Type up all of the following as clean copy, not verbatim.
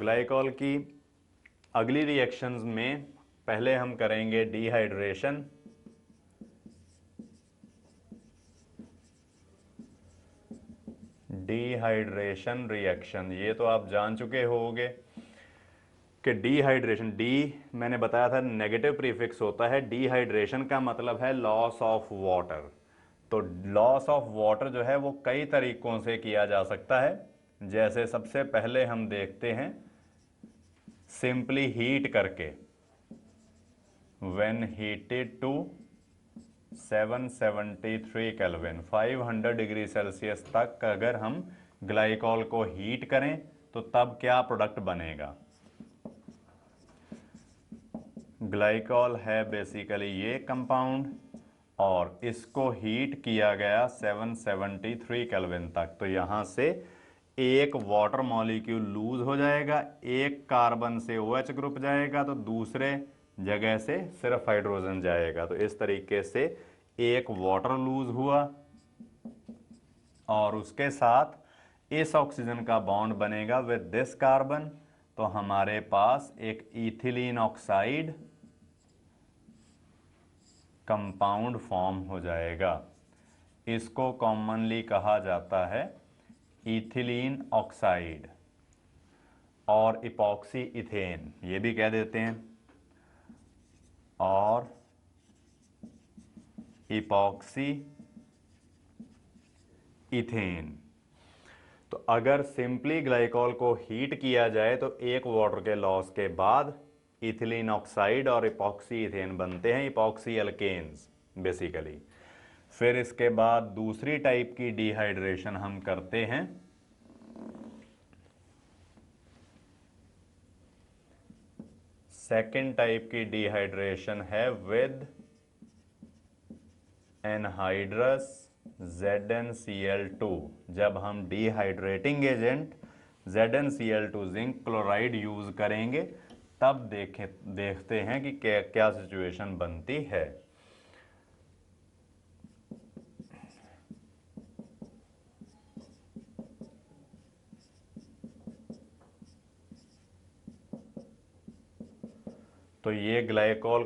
Glycol की अगली reactions में पहले हम करेंगे डिहाइड्रेशन। डिहाइड्रेशन रिएक्शन ये तो आप जान चुके होंगे कि डिहाइड्रेशन, डी मैंने बताया था नेगेटिव प्रीफिक्स होता है। डिहाइड्रेशन का मतलब है लॉस ऑफ वाटर। तो लॉस ऑफ वाटर जो है वो कई तरीकों से किया जा सकता है। जैसे सबसे पहले हम देखते हैं सिंपली हीट करके। When heated to 773 kelvin, 500 degree Celsius तक अगर हम ग्लाइकॉल को हीट करें तो तब क्या प्रोडक्ट बनेगा। ग्लाइकॉल है बेसिकली ये कंपाउंड और इसको हीट किया गया 773 केल्विन तक। तो यहां से एक वाटर मॉलिक्यूल लूज हो जाएगा, एक कार्बन से OH ग्रुप जाएगा तो दूसरे जगह से सिर्फ हाइड्रोजन जाएगा। तो इस तरीके से एक वाटर लूज हुआ और उसके साथ इस ऑक्सीजन का बॉन्ड बनेगा विद दिस कार्बन। तो हमारे पास एक इथिलीन ऑक्साइड कंपाउंड फॉर्म हो जाएगा। इसको कॉमनली कहा जाता है इथिलीन ऑक्साइड और इपॉक्सी इथेन, ये भी कह देते हैं, और इपॉक्सी इथेन। तो अगर सिंपली ग्लाइकॉल को हीट किया जाए तो एक वाटर के लॉस के बाद इथिलीन ऑक्साइड और इपॉक्सी इथेन बनते हैं, इपॉक्सी एल्केन्स बेसिकली। फिर इसके बाद दूसरी टाइप की डिहाइड्रेशन हम करते हैं सेकेंड टाइप की डिहाइड्रेशन है विद एनहाइड्रस ZnCl2। जब हम dehydrating agent ZnCl2 zinc chloride use करेंगे तब देखते हैं कि क्या सिचुएशन बनती है। तो ये ग्लाइकॉल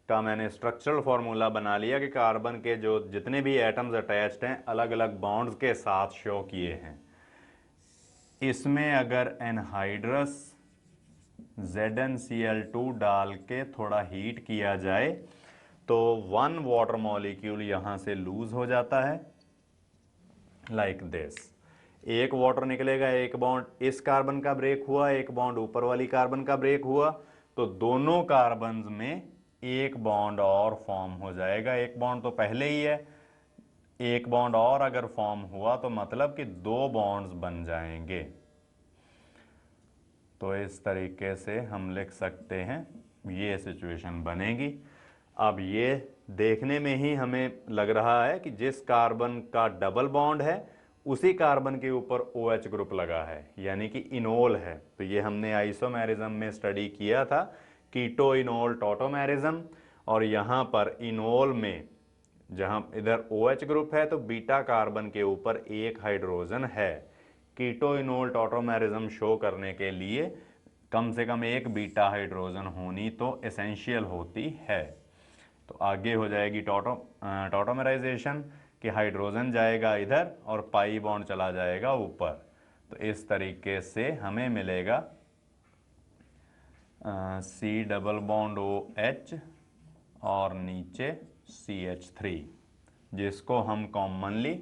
का मैंने स्ट्रक्चरल फॉर्मूला बना लिया कि कार्बन के जो जितने भी एटम्स अटैच्ड हैं अलग अलग बॉन्ड्स के साथ शो किए हैं। इसमें अगर एनहाइड्रस ZnCl2 डाल के थोड़ा हीट किया जाए तो वन वाटर मॉलिक्यूल यहां से लूज हो जाता है लाइक दिस। एक वाटर निकलेगा, एक बॉन्ड इस कार्बन का ब्रेक हुआ, एक बॉन्ड ऊपर वाली कार्बन का ब्रेक हुआ, तो दोनों कार्बन्स में एक बॉन्ड और फॉर्म हो जाएगा। एक बॉन्ड तो पहले ही है, एक बॉन्ड और अगर फॉर्म हुआ तो मतलब कि दो बॉन्ड्स बन जाएंगे। तो इस तरीके से हम लिख सकते हैं ये सिचुएशन बनेगी। अब ये देखने में ही हमें लग रहा है कि जिस कार्बन का डबल बॉन्ड है उसी कार्बन के ऊपर OH ग्रुप लगा है, यानी कि इनोल है। तो ये हमने आइसोमेरिज्म में स्टडी किया था, कीटो इनोल टॉटोमेरिज्म। और यहां पर इनोल में जहां इधर OH ग्रुप है तो बीटा कार्बन के ऊपर एक हाइड्रोजन है। कीटो इनोल टॉटोमेरिज्म शो करने के लिए कम से कम एक बीटा हाइड्रोजन होनी तो एसेंशियल होती है। तो आगे हो जाएगी टॉटोमेराइजेशन कि हाइड्रोजन जाएगा इधर और पाई बॉन्ड चला जाएगा ऊपर। तो इस तरीके से हमें मिलेगा C डबल बॉन्ड OH और नीचे CH3, जिसको हम कॉमनली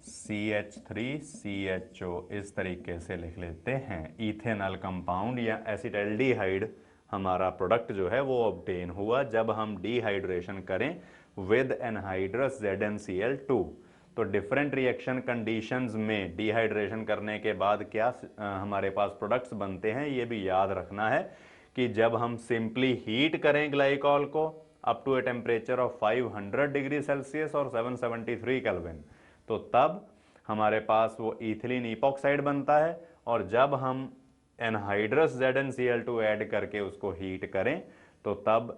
CH3CHO इस तरीके से लिख लेते हैं। इथेनॉल कंपाउंड या एसिटाल्डिहाइड हमारा प्रोडक्ट जो है वो ऑब्टेन हुआ जब हम डिहाइड्रेशन करें विद एनहाइड्रस ZnCl2। तो डिफरेंट रिएक्शन कंडीशंस में डिहाइड्रेशन करने के बाद क्या हमारे पास प्रोडक्ट्स बनते हैं ये भी याद रखना है कि जब हम सिंपली हीट करें ग्लाइकॉल को up to a temperature of 500 degree Celsius और 773 केल्विन तो तब हमारे पास वो इथिलीन इपॉक्साइड बनता है। और जब हम एनहाइड्रस ZnCl2 ऐड करके उसको हीट करें तो तब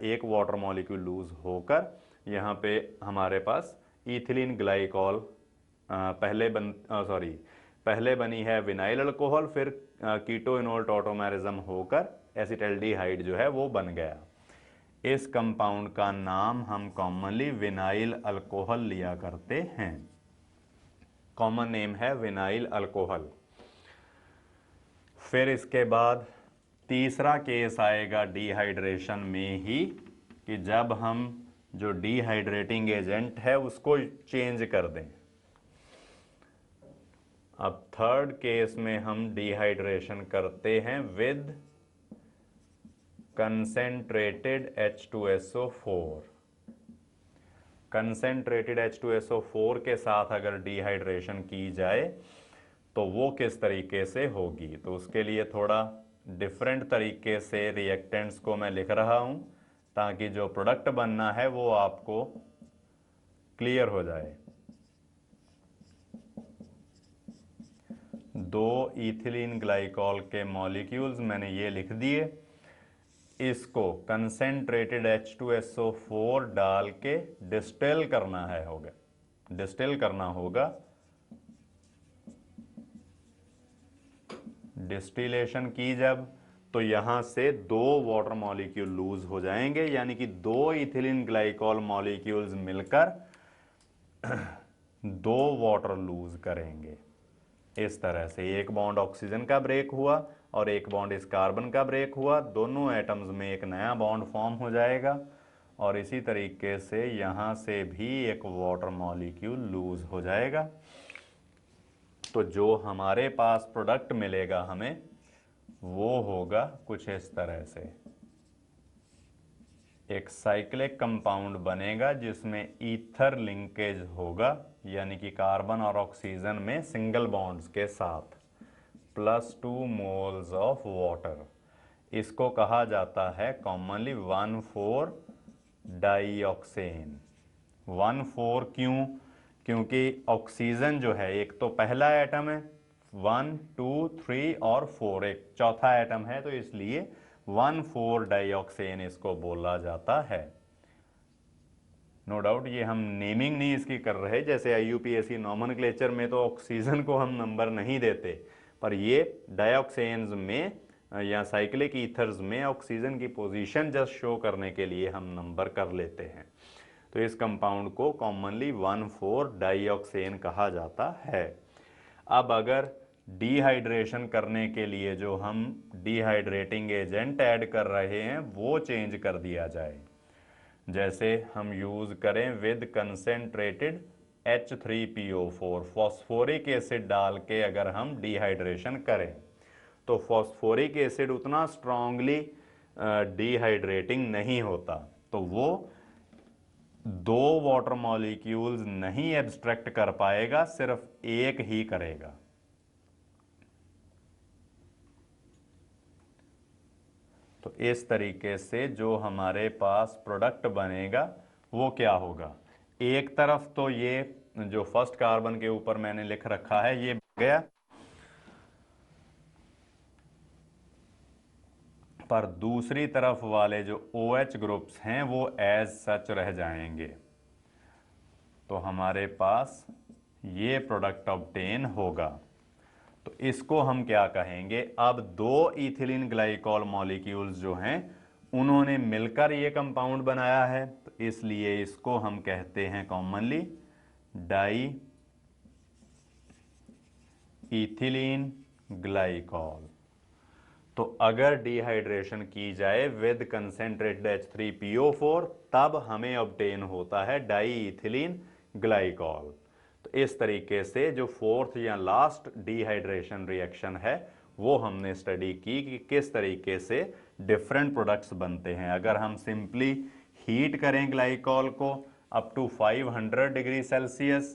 एक वाटर मॉलिक्यूल लूज होकर यहाँ पे हमारे पास इथिलीन ग्लाइकॉल पहले बनी है विनाइल अल्कोहल, फिर कीटो इनोल्ट ऑटोमेरिज्म होकर एसिटल्डिहाइड जो है वो बन गया। इस कंपाउंड का नाम हम कॉमनली विनाइल अल्कोहल लिया करते हैं। कॉमन नेम है विनाइल अल्कोहल। फिर इसके बाद तीसरा केस आएगा डिहाइड्रेशन में ही, कि जब हम जो डिहाइड्रेटिंग एजेंट है उसको चेंज कर दें। अब थर्ड केस में हम डिहाइड्रेशन करते हैं with concentrated H2SO4। Concentrated H2SO4 के साथ अगर डिहाइड्रेशन की जाए तो वो किस तरीके से होगी, तो उसके लिए थोड़ा डिफरेंट तरीके से रिएक्टेंट्स को मैं लिख रहा हूं ताकि जो प्रोडक्ट बनना है वो आपको क्लियर हो जाए। 2 इथिलीन ग्लाइकॉल के मॉलिक्यूल्स मैंने ये लिख दिए। इसको कंसेंट्रेटेड H2SO4 डाल के डिस्टिल करना है, डिस्टिल करना होगा। डिस्टिलेशन की जब, तो यहां से 2 वाटर मॉलिक्यूल लूज हो जाएंगे, यानी कि 2 इथिलीन ग्लाइकॉल मॉलिक्यूल्स मिलकर 2 वाटर लूज करेंगे। इस तरह से एक बॉन्ड ऑक्सीजन का ब्रेक हुआ और एक बॉन्ड इस कार्बन का ब्रेक हुआ, दोनों एटम्स में एक नया बॉन्ड फॉर्म हो जाएगा और इसी तरीके से यहां से भी एक वाटर मॉलिक्यूल लूज हो जाएगा। तो जो हमारे पास प्रोडक्ट मिलेगा हमें वो होगा कुछ इस तरह से। एक साइक्लिक कंपाउंड बनेगा जिसमें ईथर लिंकेज होगा, यानी कि कार्बन और ऑक्सीजन में सिंगल बॉन्ड्स के साथ, +2 मोल्स ऑफ वाटर। इसको कहा जाता है कॉमनली 1,4 डाइऑक्सेन। 1,4 क्यों? क्योंकि ऑक्सीजन जो है एक तो पहला एटम है, 1, 2, 3 और 4 एक चौथा एटम है, तो इसलिए 1,4 डाइऑक्सेन इसको बोला जाता है। नो डाउट ये हम नेमिंग नहीं इसकी कर रहे, जैसे IUPAC नॉमेनक्लेचर में तो ऑक्सीजन को हम नंबर नहीं देते, पर ये डाइऑक्सेन्स में या साइक्लिक ईथर्स में ऑक्सीजन की पोजीशन जस्ट शो करने के लिए हम नंबर कर लेते हैं। तो इस कंपाउंड को कॉमनली 1,4 डाइऑक्सेन कहा जाता है। अब अगर डिहाइड्रेशन करने के लिए जो हम डिहाइड्रेटिंग एजेंट ऐड कर रहे हैं वो चेंज कर दिया जाए, जैसे हम यूज करें with concentrated H3PO4, phosphoric acid डाल के अगर हम डिहाइड्रेशन करें तो फॉस्फोरिक एसिड उतना स्ट्रांगली डिहाइड्रेटिंग नहीं होता, तो वो 2 वाटर मॉलिक्यूल्स नहीं एब्स्ट्रैक्ट कर पाएगा, सिर्फ एक ही करेगा। तो इस तरीके से जो हमारे पास प्रोडक्ट बनेगा वो क्या होगा, एक तरफ तो ये जो फर्स्ट कार्बन के ऊपर मैंने लिख रखा है ये गया, पर दूसरी तरफ वाले जो OH ग्रुप्स हैं वो एज सच रह जाएंगे। तो हमारे पास ये प्रोडक्ट ऑब्टेन होगा। तो इसको हम क्या कहेंगे, अब 2 इथिलीन ग्लाइकॉल मॉलिक्यूल्स जो हैं उन्होंने मिलकर ये कंपाउंड बनाया है, तो इसलिए इसको हम कहते हैं कॉमनली डाई इथिलीन ग्लाइकॉल। तो अगर डिहाइड्रेशन की जाए विद कंसेंट्रेटेड H3PO4 तब हमें ऑब्टेन होता है डाई इथिलीन ग्लाइकॉल। तो इस तरीके से जो फोर्थ या लास्ट डिहाइड्रेशन रिएक्शन है वो हमने स्टडी की कि किस तरीके से डिफरेंट प्रोडक्ट्स बनते हैं। अगर हम सिंपली हीट करें ग्लाइकॉल को अप टू 500 डिग्री सेल्सियस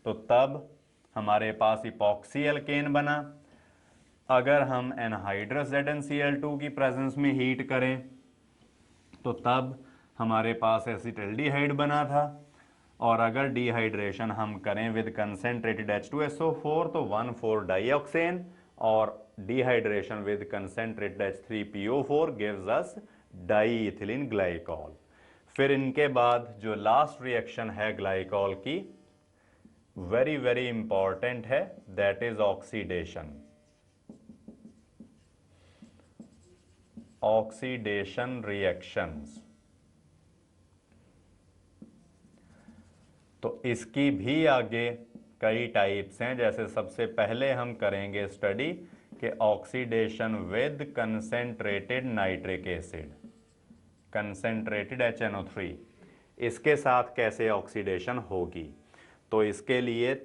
तो तब हमारे पास इपॉक्सी एल्केन बना। अगर हम एनहाइड्रस ZnCl2 की प्रेजेंस में हीट करें तो तब हमारे पास एसिटल्डिहाइड बना था। और अगर डिहाइड्रेशन हम करें विद कंसेंट्रेटेड H2SO4 तो 1,4 डाइऑक्सेन, और dehydration with concentrated H3PO4 gives us diethylene glycol. फिर इनके बाद जो लास्ट रिएक्शन है ग्लाइकॉल की वेरी इंपॉर्टेंट है, that is oxidation. Oxidation reactions. तो इसकी भी आगे कई टाइप्स हैं। जैसे सबसे पहले हम करेंगे स्टडी कि oxidation with concentrated nitric acid, concentrated HNO3, इसके साथ कैसे ऑक्सीडेशन होगी। तो इसके लिए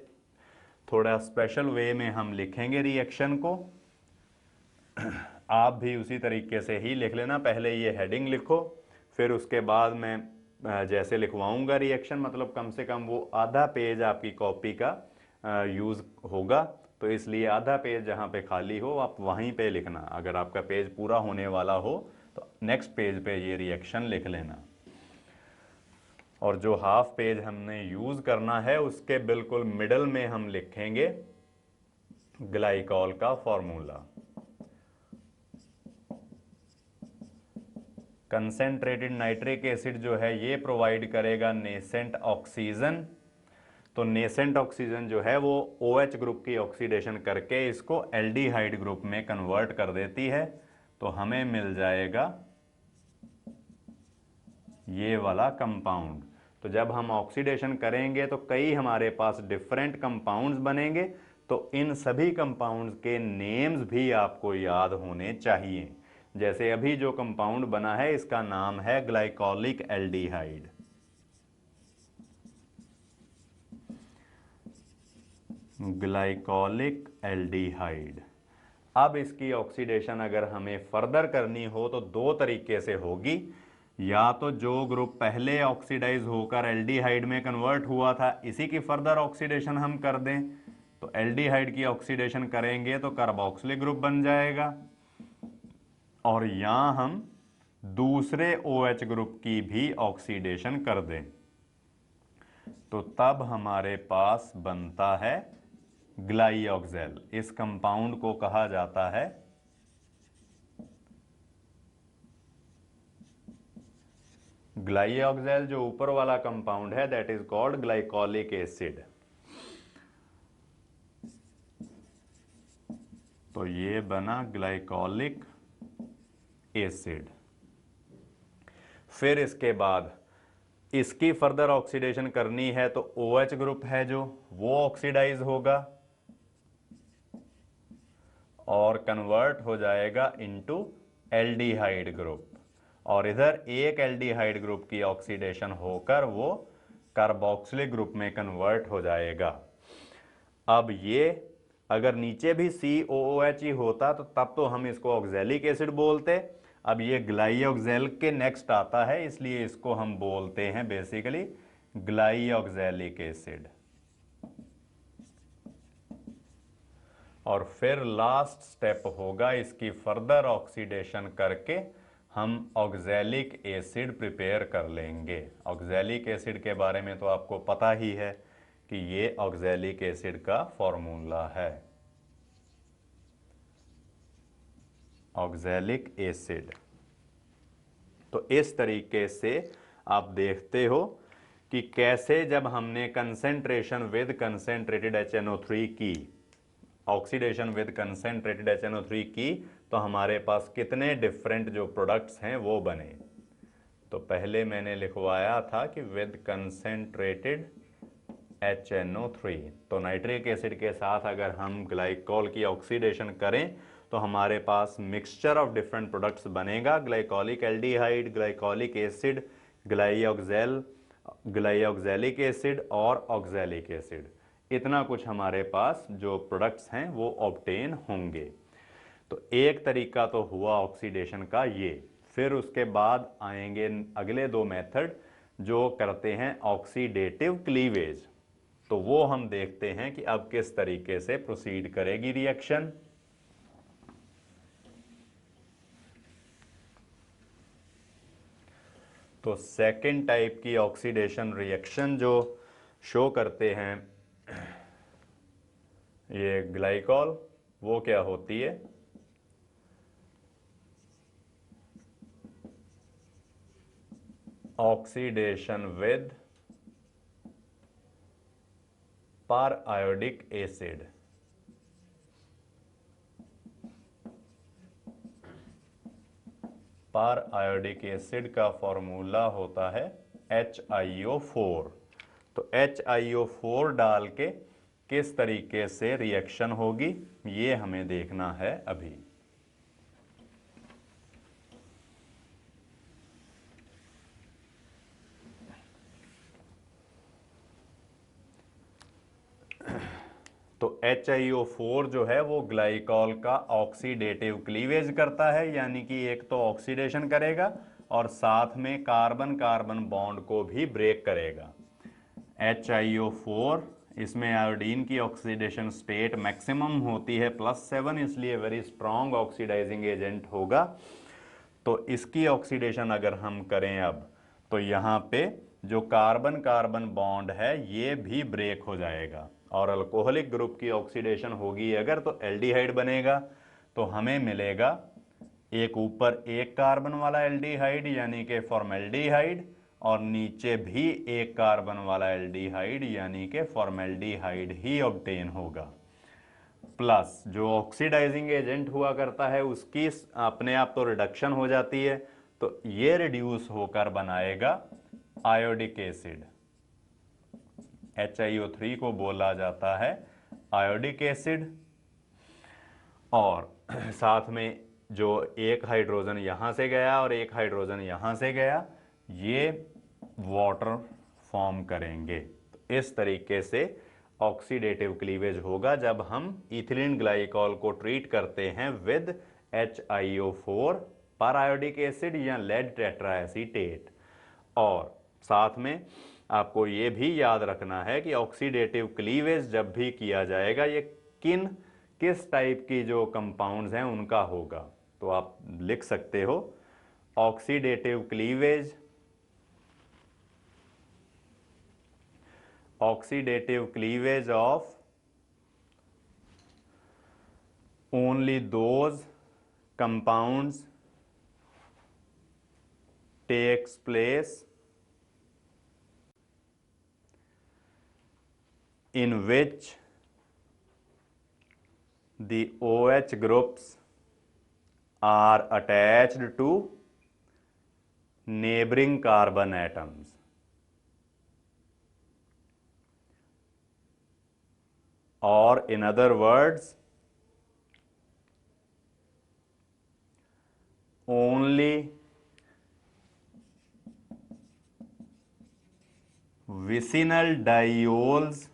थोड़ा स्पेशल वे में हम लिखेंगे रिएक्शन को। आप भी उसी तरीके से ही लिख लेना। पहले ये हेडिंग लिखो, फिर उसके बाद मैं जैसे लिखवाऊंगा रिएक्शन, मतलब कम से कम वो आधा पेज आपकी कॉपी का यूज़ होगा। तो इसलिए आधा पेज जहाँ पे खाली हो आप वहीं पे लिखना। अगर आपका पेज पूरा होने वाला हो तो नेक्स्ट पेज पे ये रिएक्शन लिख लेना। और जो हाफ पेज हमने यूज़ करना है उसके बिल्कुल मिडल में हम लिखेंगे ग्लाइकॉल का फॉर्मूला। कंसेंट्रेटेड नाइट्रिक एसिड जो है ये प्रोवाइड करेगा नेसेंट ऑक्सीजन। तो नेसेंट ऑक्सीजन जो है वो OH ग्रुप की ऑक्सीडेशन करके इसको एल्डिहाइड ग्रुप में कन्वर्ट कर देती है। तो हमें मिल जाएगा ये वाला कंपाउंड। तो जब हम ऑक्सीडेशन करेंगे तो कई हमारे पास डिफरेंट कंपाउंड्स बनेंगे। तो इन सभी कंपाउंड्स के नेम्स भी आपको याद होने चाहिए। जैसे अभी जो कंपाउंड बना है इसका नाम है ग्लाइकोलिक एल्डिहाइड। Glycolic aldehyde. अब इसकी ऑक्सीडेशन अगर हमें फर्दर करनी हो तो दो तरीके से होगी। या तो जो ग्रुप पहले ऑक्सीडाइज होकर एल्डिहाइड में कन्वर्ट हुआ था इसी की फर्दर ऑक्सीडेशन हम कर दें। तो एल्डिहाइड की ऑक्सीडेशन करेंगे तो कार्बोक्सिलिक ग्रुप बन जाएगा। और यहां हम दूसरे OH ग्रुप की भी ऑक्सीडेशन कर दें तो तब हमारे पास बनता है ग्लाइऑक्सेल। इस कंपाउंड को कहा जाता है ग्लाइऑक्सेल। जो ऊपर वाला कंपाउंड है that is called glycolic acid. तो ये बना ग्लाइकोलिक एसिड। फिर इसके बाद इसकी फर्दर ऑक्सीडेशन करनी है तो OH ग्रुप है जो वो ऑक्सीडाइज होगा और कन्वर्ट हो जाएगा इनटू एल्डिहाइड ग्रुप। और इधर एक एल्डिहाइड ग्रुप की ऑक्सीडेशन होकर वो कार्बोक्सिलिक ग्रुप में कन्वर्ट हो जाएगा। अब ये अगर नीचे भी COOH ही होता तो तब तो हम इसको ऑक्सैलिक एसिड बोलते। अब ये ग्लाइऑक्सेल के नेक्स्ट आता है इसलिए इसको हम बोलते हैं बेसिकली ग्लाइऑक्सैलिक एसिड। और फिर लास्ट स्टेप होगा इसकी फर्दर ऑक्सीडेशन करके हम ऑक्सैलिक एसिड प्रिपेयर कर लेंगे। ऑक्सैलिक एसिड के बारे में तो आपको पता ही है कि ये ऑक्सैलिक एसिड का फॉर्मूला है ऑक्सैलिक एसिड। तो इस तरीके से आप देखते हो कि कैसे जब हमने कंसेंट्रेशन विद कंसेंट्रेटेड HNO3 की, ऑक्सीडेशन विद कंसेंट्रेटेड HNO3 की, तो हमारे पास कितने डिफरेंट जो प्रोडक्ट्स हैं वो बने। तो पहले मैंने लिखवाया था कि विद कंसेंट्रेटेड HNO3। तो नाइट्रिक एसिड के साथ अगर हम ग्लाइकोल की ऑक्सीडेशन करें तो हमारे पास मिक्सचर ऑफ डिफरेंट प्रोडक्ट्स बनेगा। Glycolic aldehyde, glycolic acid, glyoxal, glyoxalic acid और ऑक्सैलिक एसिड। इतना कुछ हमारे पास जो प्रोडक्ट्स हैं वो ऑब्टेन होंगे। तो एक तरीका तो हुआ ऑक्सीडेशन का ये। फिर उसके बाद आएंगे अगले दो मेथड जो करते हैं ऑक्सीडेटिव क्लीवेज। तो वो हम देखते हैं कि अब किस तरीके से प्रोसीड करेगी रिएक्शन। तो सेकेंड टाइप की ऑक्सीडेशन रिएक्शन जो शो करते हैं ये ग्लाइकॉल, वो क्या होती है, ऑक्सीडेशन विद पर आयोडिक एसिड। पर आयोडिक एसिड का फॉर्मूला होता है HiO4। तो HiO4 डाल के किस तरीके से रिएक्शन होगी ये हमें देखना है अभी। तो HiO4 जो है वो ग्लाइकॉल का ऑक्सीडेटिव क्लीवेज करता है, यानी कि एक तो ऑक्सीडेशन करेगा और साथ में कार्बन कार्बन बॉन्ड को भी ब्रेक करेगा। HiO4 इसमें आयोडीन की ऑक्सीडेशन स्टेट मैक्सिमम होती है +7, इसलिए वेरी स्ट्रॉन्ग ऑक्सीडाइजिंग एजेंट होगा। तो इसकी ऑक्सीडेशन अगर हम करें अब, तो यहाँ पे जो कार्बन कार्बन बॉन्ड है ये भी ब्रेक हो जाएगा और अल्कोहलिक ग्रुप की ऑक्सीडेशन होगी अगर, तो एल्डिहाइड बनेगा। तो हमें मिलेगा एक ऊपर एक कार्बन वाला एल्डिहाइड यानी कि फॉर्मेल्डिहाइड, और नीचे भी एक कार्बन वाला एल्डिहाइड यानी कि फॉर्मेल्डिहाइड ही ऑब्टेन होगा। प्लस जो ऑक्सीडाइजिंग एजेंट हुआ करता है उसकी अपने आप तो रिडक्शन हो जाती है, तो ये रिड्यूस होकर बनाएगा आयोडिक एसिड। HiO3 को बोला जाता है आयोडिक एसिड। और साथ में जो एक हाइड्रोजन यहां से गया और एक हाइड्रोजन यहां से गया, ये वाटर फॉर्म करेंगे। तो इस तरीके से ऑक्सीडेटिव क्लीवेज होगा जब हम इथिलीन ग्लाइकॉल को ट्रीट करते हैं विद HiO4 पर आयोडिक एसिड या लेड टेट्राएसीटेट। और साथ में आपको ये भी याद रखना है कि ऑक्सीडेटिव क्लीवेज जब भी किया जाएगा ये किस टाइप की जो कंपाउंड्स हैं उनका होगा। तो आप लिख सकते हो oxidative cleavage of only those compounds takes place in which the OH groups are attached to neighboring carbon atoms. Or in other words, only vicinal diols,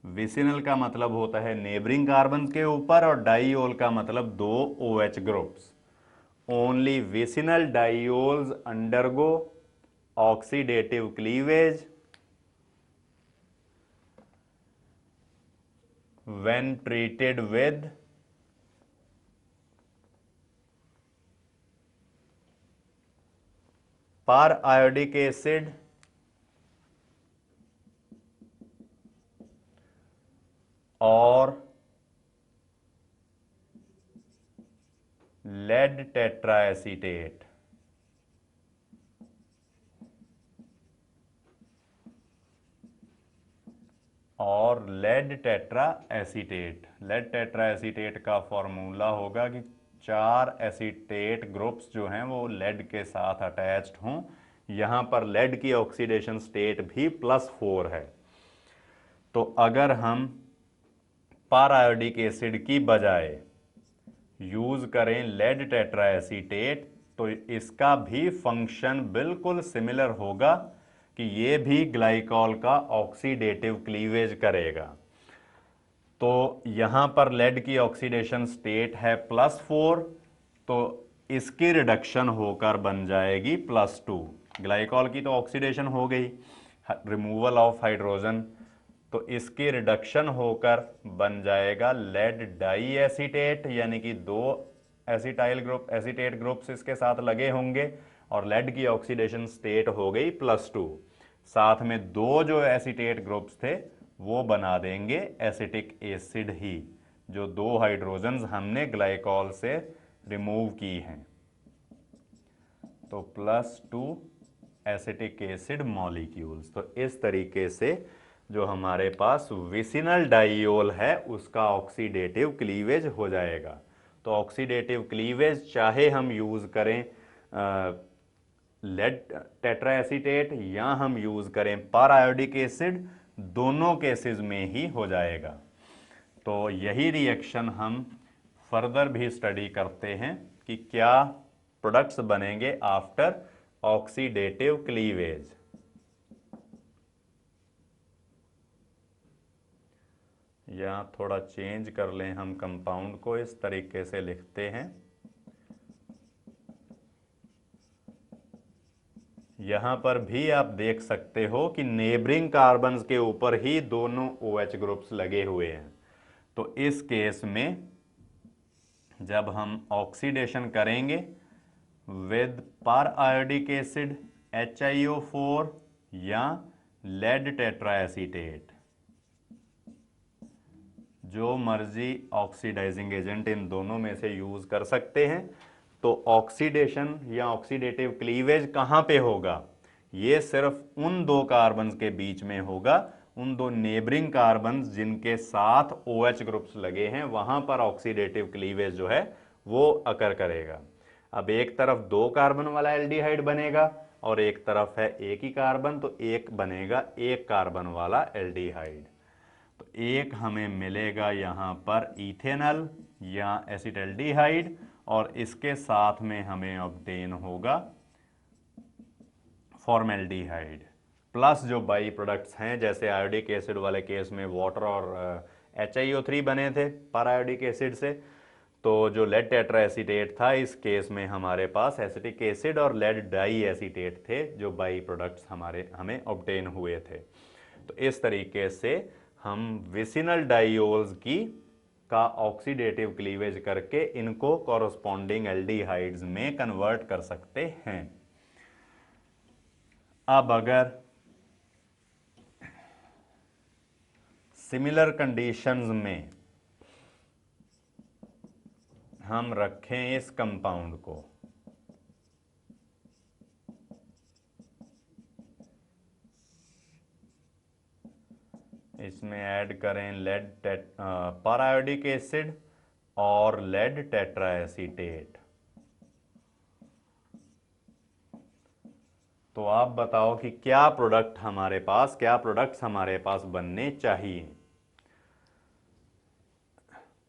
vicinal का मतलब होता है नेबरिंग कार्बन के ऊपर और डाइओल का मतलब दो OH groups. Only vicinal diols undergo oxidative cleavage when treated with per iodic acid और lead tetracetate। और लेड टेट्रा एसीटेट का फॉर्मूला होगा कि 4 एसीटेट ग्रुप्स जो हैं वो लेड के साथ अटैच्ड हों। यहां पर लेड की ऑक्सीडेशन स्टेट भी +4 है। तो अगर हम पर आयोडिक एसिड की बजाय यूज करें लेड टेट्रा एसीटेट तो इसका भी फंक्शन बिल्कुल सिमिलर होगा कि ये भी ग्लाइकॉल का ऑक्सीडेटिव क्लीवेज करेगा। तो यहां पर लेड की ऑक्सीडेशन स्टेट है +4, तो इसकी रिडक्शन होकर बन जाएगी +2। ग्लाइकॉल की तो ऑक्सीडेशन हो गई, रिमूवल ऑफ हाइड्रोजन, तो इसकी रिडक्शन होकर बन जाएगा लेड डाई एसीटेट, यानी कि 2 एसिटाइल ग्रुप एसीटेट ग्रुप्स इसके साथ लगे होंगे और लेड की ऑक्सीडेशन स्टेट हो गई +2। साथ में 2 जो एसीटेट ग्रुप्स थे वो बना देंगे एसिटिक एसिड ही, जो 2 हाइड्रोजन्स हमने ग्लाइकॉल से रिमूव की हैं। तो +2 एसिटिक एसिड मॉलिक्यूल्स। तो इस तरीके से जो हमारे पास विसिनल डाइओल है उसका ऑक्सीडेटिव क्लीवेज हो जाएगा। तो ऑक्सीडेटिव क्लीवेज चाहे हम यूज़ करें लेड टेट्राएसीटेट या हम यूज़ करें पर आयोडिक एसिड, दोनों केसेस में ही हो जाएगा। तो यही रिएक्शन हम फर्दर भी स्टडी करते हैं कि क्या प्रोडक्ट्स बनेंगे आफ्टर ऑक्सीडेटिव क्लीवेज। यहाँ थोड़ा चेंज कर लें हम कंपाउंड को, इस तरीके से लिखते हैं। यहाँ पर भी आप देख सकते हो कि नेबरिंग कार्बन्स के ऊपर ही दोनों OH ग्रुप्स लगे हुए हैं। तो इस केस में जब हम ऑक्सीडेशन करेंगे विद पर आयोडिक एसिड HiO4 या लेड टेट्राएसीटेट, जो मर्जी ऑक्सीडाइजिंग एजेंट इन दोनों में से यूज कर सकते हैं। तो ऑक्सीडेशन या ऑक्सीडेटिव क्लीवेज कहाँ पे होगा? ये सिर्फ उन दो कार्बन्स के बीच में होगा, उन दो नेबरिंग कार्बन्स जिनके साथ OH ग्रुप्स लगे हैं, वहां पर ऑक्सीडेटिव क्लीवेज जो है वो अकर करेगा। अब एक तरफ दो कार्बन वाला एल्डिहाइड बनेगा और एक तरफ है एक ही कार्बन, तो एक बनेगा एक कार्बन वाला एल्डिहाइड। तो एक हमें मिलेगा यहाँ पर इथेनॉल या एसिटल्डिहाइड और इसके साथ में हमें ऑब्टेन होगा फॉर्मेल्डिहाइड, प्लस जो बाई प्रोडक्ट्स हैं जैसे आयोडिक एसिड वाले केस में वाटर और HiO3 बने थे पर आयोडिक एसिड से। तो जो लेड टेट्राएसीटेट था, इस केस में हमारे पास एसिटिक एसिड और लेड डाई एसीटेट थे जो बाई प्रोडक्ट्स हमें ऑब्टेन हुए थे। तो इस तरीके से हम विसिनल डाइओल्स का ऑक्सीडेटिव क्लीवेज करके इनको कॉरस्पॉन्डिंग एल्डिहाइड्स में कन्वर्ट कर सकते हैं। अब अगर सिमिलर कंडीशंस में हम रखें इस कंपाउंड को, इसमें ऐड करें लेड पर आयोडिक एसिड और लेड टेट्राएसीटेट, तो आप बताओ कि क्या प्रोडक्ट्स हमारे पास बनने चाहिए।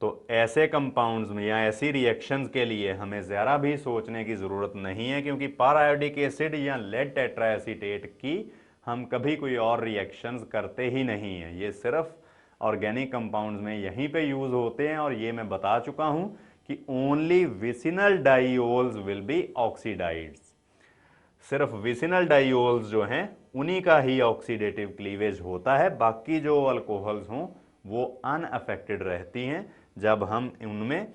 तो ऐसे कंपाउंड्स में या ऐसी रिएक्शंस के लिए हमें ज़रा भी सोचने की ज़रूरत नहीं है, क्योंकि पर आयोडिक एसिड या लेड टेट्राएसीटेट की हम कभी कोई और रिएक्शंस करते ही नहीं हैं। ये सिर्फ ऑर्गेनिक कंपाउंड्स में यहीं पे यूज़ होते हैं, और ये मैं बता चुका हूँ कि only vicinal diols will be oxidised. सिर्फ विसिनल डाइओल्स जो हैं उन्हीं का ही ऑक्सीडेटिव क्लीवेज होता है, बाकी जो अल्कोहल्स हों वो अनअफेक्टेड रहती हैं जब हम उनमें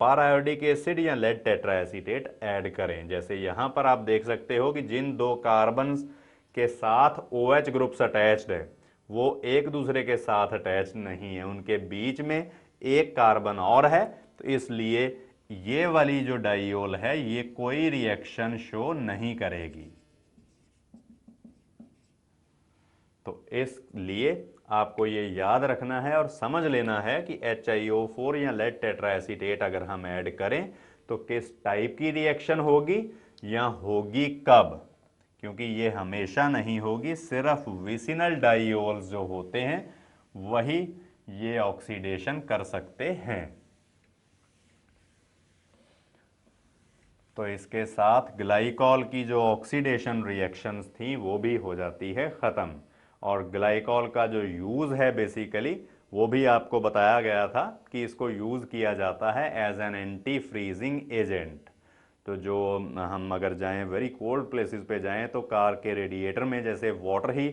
पर आयोडिक एसिड या लेड टेट्राएसीटेट ऐड करें। जैसे यहाँ पर आप देख सकते हो कि जिन दो कार्बन्स के साथ OH ग्रुप्स अटैच्ड है वो एक दूसरे के साथ अटैच नहीं है, उनके बीच में एक कार्बन और है, तो इसलिए ये वाली जो डाइओल है ये कोई रिएक्शन शो नहीं करेगी। तो इसलिए आपको ये याद रखना है और समझ लेना है कि HiO4 या लेड टेट्राएसीटेट अगर हम ऐड करें तो किस टाइप की रिएक्शन होगी या होगी कब, क्योंकि ये हमेशा नहीं होगी। सिर्फ विसिनल डाइओल्स जो होते हैं वही ये ऑक्सीडेशन कर सकते हैं। तो इसके साथ ग्लाइकॉल की जो ऑक्सीडेशन रिएक्शंस थी वो भी हो जाती है ख़त्म। और ग्लाइकॉल का जो यूज़ है बेसिकली वो भी आपको बताया गया था कि इसको यूज़ किया जाता है as an anti freezing agent. तो जो हम अगर जाएं वेरी कोल्ड प्लेसेस पे जाएं तो कार के रेडिएटर में जैसे वाटर ही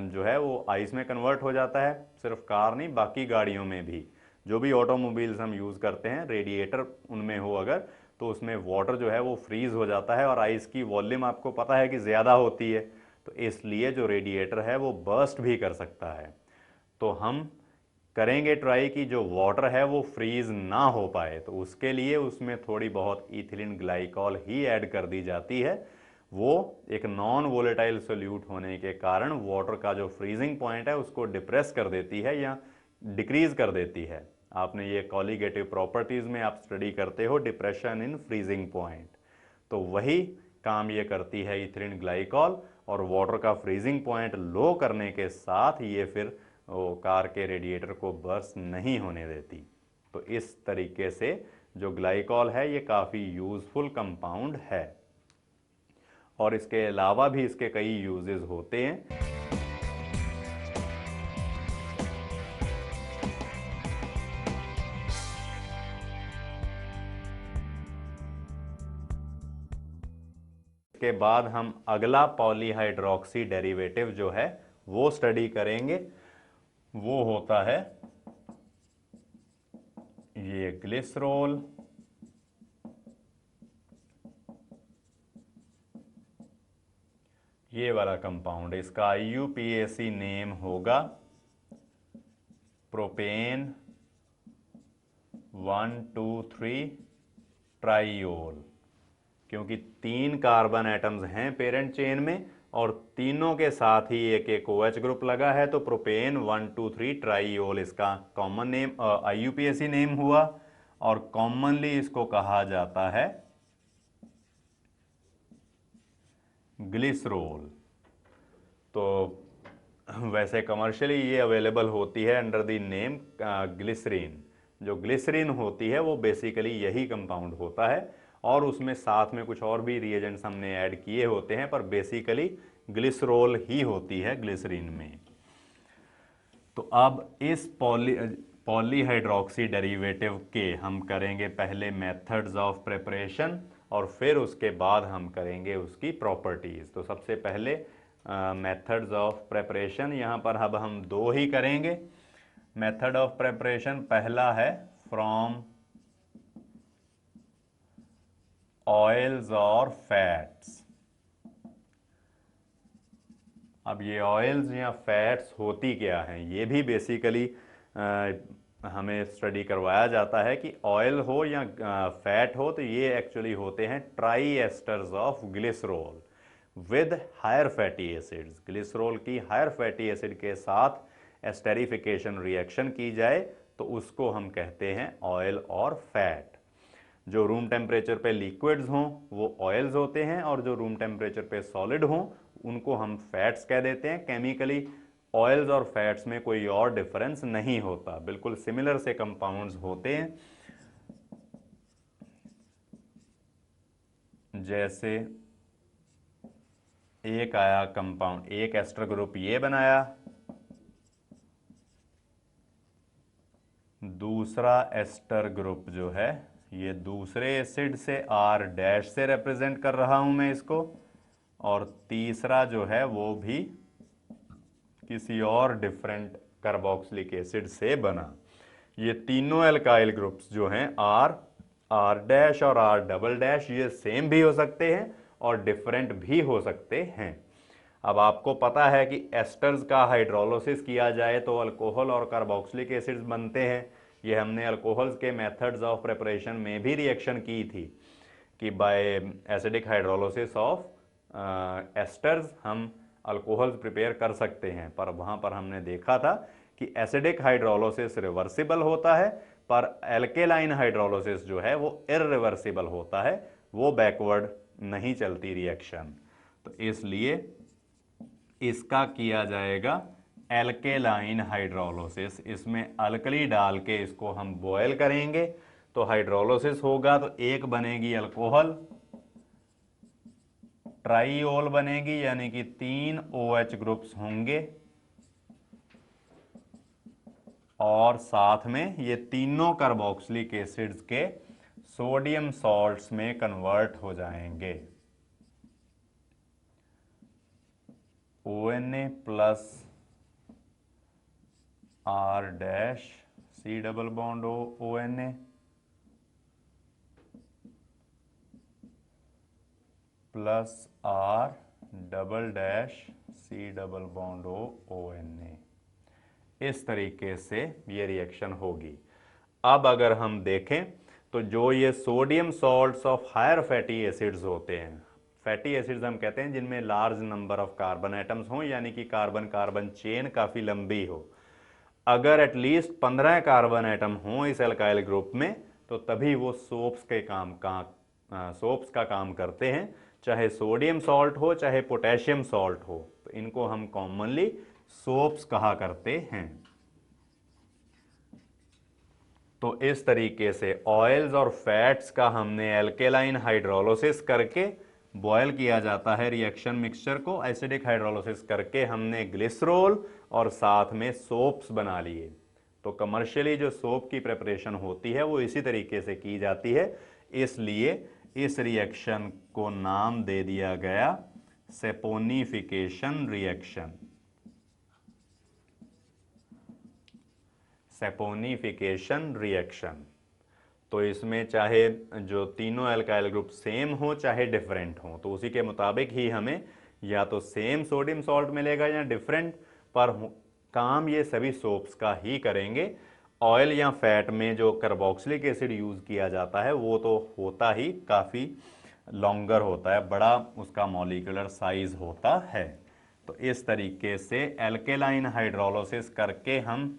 जो है वो आइस में कन्वर्ट हो जाता है, सिर्फ कार नहीं बाकी गाड़ियों में भी, जो भी ऑटोमोबाइल्स हम यूज़ करते हैं रेडिएटर उनमें हो अगर, तो उसमें वाटर जो है वो फ्रीज़ हो जाता है और आइस की वॉल्यूम आपको पता है कि ज़्यादा होती है, तो इसलिए जो रेडिएटर है वो बर्स्ट भी कर सकता है। तो हम करेंगे ट्राई कि जो वाटर है वो फ्रीज़ ना हो पाए, तो उसके लिए उसमें थोड़ी बहुत इथिलीन ग्लाइकॉल ही ऐड कर दी जाती है। वो एक नॉन वोलेटाइल सोल्यूट होने के कारण वाटर का जो फ्रीजिंग पॉइंट है उसको डिप्रेस कर देती है या डिक्रीज कर देती है। आपने ये कॉलिगेटिव प्रॉपर्टीज में आप स्टडी करते हो डिप्रेशन इन फ्रीजिंग पॉइंट, तो वही काम ये करती है इथिलीन ग्लाइकॉल, और वाटर का फ्रीजिंग पॉइंट लो करने के साथ ये फिर कार के रेडिएटर को बर्स्ट नहीं होने देती। तो इस तरीके से जो ग्लाइकॉल है ये काफ़ी यूज़फुल कंपाउंड है, और इसके अलावा भी इसके कई यूजेस होते हैं। के बाद हम अगला पॉलीहाइड्रोक्सी डेरिवेटिव जो है वो स्टडी करेंगे, वो होता है ये ग्लिसरॉल। ये वाला कंपाउंड, इसका IUPAC नेम होगा प्रोपेन 1,2,3 ट्राइयोल, क्योंकि 3 कार्बन एटम्स हैं पेरेंट चेन में और तीनों के साथ ही एक एक OH ग्रुप लगा है, तो प्रोपेन 1,2,3 ट्राइयोल इसका कॉमन नेम IUPAC नेम हुआ, और कॉमनली इसको कहा जाता है ग्लिसरॉल। तो वैसे कमर्शियली ये अवेलेबल होती है अंडर द नेम ग्लिसरीन। जो ग्लिसरीन होती है वो बेसिकली यही कंपाउंड होता है, और उसमें साथ में कुछ और भी रिएजेंट्स हमने ऐड किए होते हैं, पर बेसिकली ग्लिसरॉल ही होती है ग्लिसरीन में। तो अब इस पॉलीहाइड्रोक्सी डेरिवेटिव के हम करेंगे पहले मेथड्स ऑफ प्रिपरेशन, और फिर उसके बाद हम करेंगे उसकी प्रॉपर्टीज। तो सबसे पहले मेथड्स ऑफ प्रिपरेशन, यहाँ पर अब हम 2 ही करेंगे। मेथड ऑफ प्रिपरेशन पहला है फ्रॉम ऑयल्स और फैट्स। अब ये ऑयल्स या फैट्स होती क्या हैं, ये भी बेसिकली हमें स्टडी करवाया जाता है कि ऑयल हो या फैट हो, तो ये एक्चुअली होते हैं tri esters of glycerol with higher fatty acids. Glycerol की हायर फैटी एसिड के साथ एस्टेरिफिकेशन रिएक्शन की जाए तो उसको हम कहते हैं ऑयल और फैट। जो रूम टेम्परेचर पे लिक्विड्स हों वो ऑयल्स होते हैं, और जो रूम टेम्परेचर पे सॉलिड हों उनको हम फैट्स कह देते हैं। केमिकली ऑयल्स और फैट्स में कोई और डिफरेंस नहीं होता, बिल्कुल सिमिलर से कंपाउंड्स होते हैं। जैसे एक आया कंपाउंड, एक एस्टर ग्रुप ये बनाया, दूसरा एस्टर ग्रुप जो है ये दूसरे एसिड से R' से रिप्रेजेंट कर रहा हूं मैं इसको, और तीसरा जो है वो भी किसी और डिफरेंट कार्बोक्सिलिक एसिड से बना। ये तीनों एल्काइल ग्रुप्स जो हैं R' और R', ये सेम भी हो सकते हैं और डिफरेंट भी हो सकते हैं। अब आपको पता है कि एस्टर्स का हाइड्रोलिसिस किया जाए तो अल्कोहल और कार्बोक्सिलिक एसिड्स बनते हैं। ये हमने अल्कोहल्स के मेथड्स ऑफ प्रिपरेशन में भी रिएक्शन की थी कि by acidic hydrolysis of esters हम अल्कोहल्स प्रिपेयर कर सकते हैं, पर वहाँ पर हमने देखा था कि एसिडिक हाइड्रोलिसिस रिवर्सिबल होता है, पर एल्केलाइन हाइड्रोलिसिस जो है वो इररिवर्सिबल होता है, वो बैकवर्ड नहीं चलती रिएक्शन। तो इसलिए इसका किया जाएगा एल्केलाइन हाइड्रोलिसिस। इसमें अल्कली डाल के इसको हम बॉयल करेंगे तो हाइड्रोलिसिस होगा, तो एक बनेगी अल्कोहल, ट्राइयोल बनेगी, यानी कि 3 OH ग्रुप्स होंगे, और साथ में ये तीनों कार्बोक्सिलिक एसिड्स के सोडियम सॉल्ट्स में कन्वर्ट हो जाएंगे। ONA plus R' C double bond ONA plus R' C double bond ONA। इस तरीके से ये रिएक्शन होगी। अब अगर हम देखें तो जो ये sodium salts of higher fatty acids होते हैं, फैटी एसिड्स हम कहते हैं जिनमें large number of carbon atoms हों, यानी कि कार्बन कार्बन चेन काफ़ी लंबी हो। अगर एटलीस्ट 15 कार्बन एटम हो इस एल्काइल ग्रुप में तो तभी वो सोप्स का काम करते हैं, चाहे सोडियम सॉल्ट हो चाहे पोटेशियम सॉल्ट हो, तो इनको हम कॉमनली सोप्स कहा करते हैं। तो इस तरीके से ऑयल्स और फैट्स का हमने एल्केलाइन हाइड्रोलिसिस करके बॉयल किया जाता है रिएक्शन मिक्सचर को, एसिडिक हाइड्रोलिसिस करके हमने ग्लिसरॉल और साथ में सोप्स बना लिए। तो कमर्शियली जो सोप की प्रिपरेशन होती है वो इसी तरीके से की जाती है, इसलिए इस रिएक्शन को नाम दे दिया गया सेपोनिफिकेशन रिएक्शन। Saponification reaction. तो इसमें चाहे जो तीनों एल्काइल ग्रुप सेम हो चाहे डिफरेंट हो, तो उसी के मुताबिक ही हमें या तो सेम सोडियम सॉल्ट मिलेगा या डिफरेंट, पर काम ये सभी सोप्स का ही करेंगे। ऑयल या फैट में जो कार्बोक्सिलिक एसिड यूज़ किया जाता है वो तो होता ही काफ़ी लॉन्गर होता है, बड़ा उसका मॉलिक्यूलर साइज होता है। तो इस तरीके से एल्केलाइन हाइड्रोलिसिस करके हम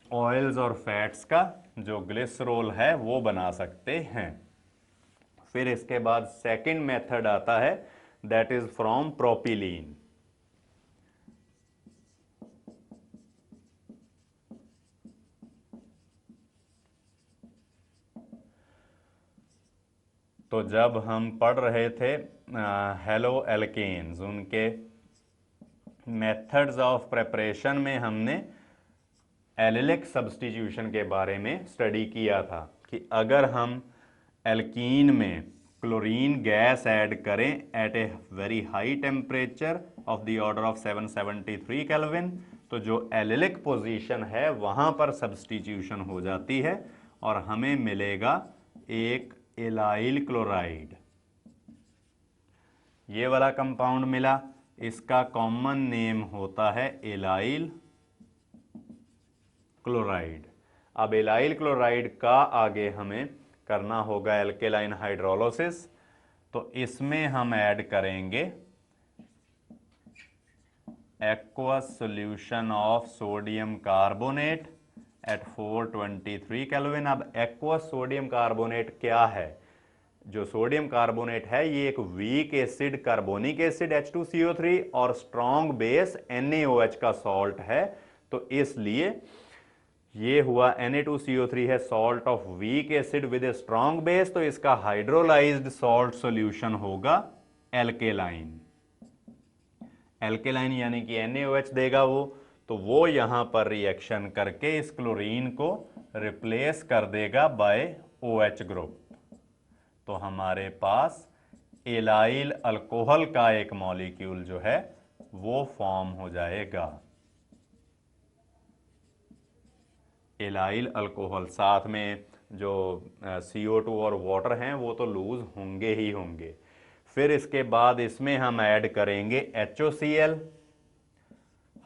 ऑयल्स और फैट्स का जो ग्लिसरॉल है वो बना सकते हैं। फिर इसके बाद सेकंड मेथड आता है, दैट इज फ्रॉम प्रोपिलीन। तो जब हम पढ़ रहे थे हेलो एल्केन्स, उनके मेथड्स ऑफ प्रिपरेशन में हमने एलिलिक सब्स्टिट्यूशन के बारे में स्टडी किया था कि अगर हम एल्कीन में क्लोरीन गैस ऐड करें at a very high temperature of the order of 773 kelvin, तो जो एलिलिक पोजीशन है वहां पर सब्स्टिट्यूशन हो जाती है और हमें मिलेगा एक एलाइल क्लोराइड। ये वाला कंपाउंड मिला, इसका कॉमन नेम होता है एलाइल क्लोराइड। अब एलाइल क्लोराइड का आगे हमें करना होगा एल्केलाइन हाइड्रोलिसिस, तो इसमें हम ऐड करेंगे aqueous solution of sodium carbonate at 423 kelvin. अब एक्वस सोडियम कार्बोनेट क्या है? जो सोडियम कार्बोनेट है ये एक weak acid carbonic acid H2CO3 और स्ट्रॉन्ग बेस NaOH का सॉल्ट है, तो इसलिए ये हुआ Na2CO3 है salt of weak acid with a strong base, तो इसका हाइड्रोलाइज्ड सॉल्ट सॉल्यूशन होगा एल्केलाइन। एल्केलाइन यानी कि NaOH देगा वो, तो वो यहां पर रिएक्शन करके इस क्लोरीन को रिप्लेस कर देगा बाय OH ग्रुप। तो हमारे पास एलाइल अल्कोहल का एक मॉलिक्यूल जो है वो फॉर्म हो जाएगा। एलाइल अल्कोहल, साथ में जो CO2 और वाटर हैं वो तो लूज होंगे ही होंगे। फिर इसके बाद इसमें हम ऐड करेंगे HOCl,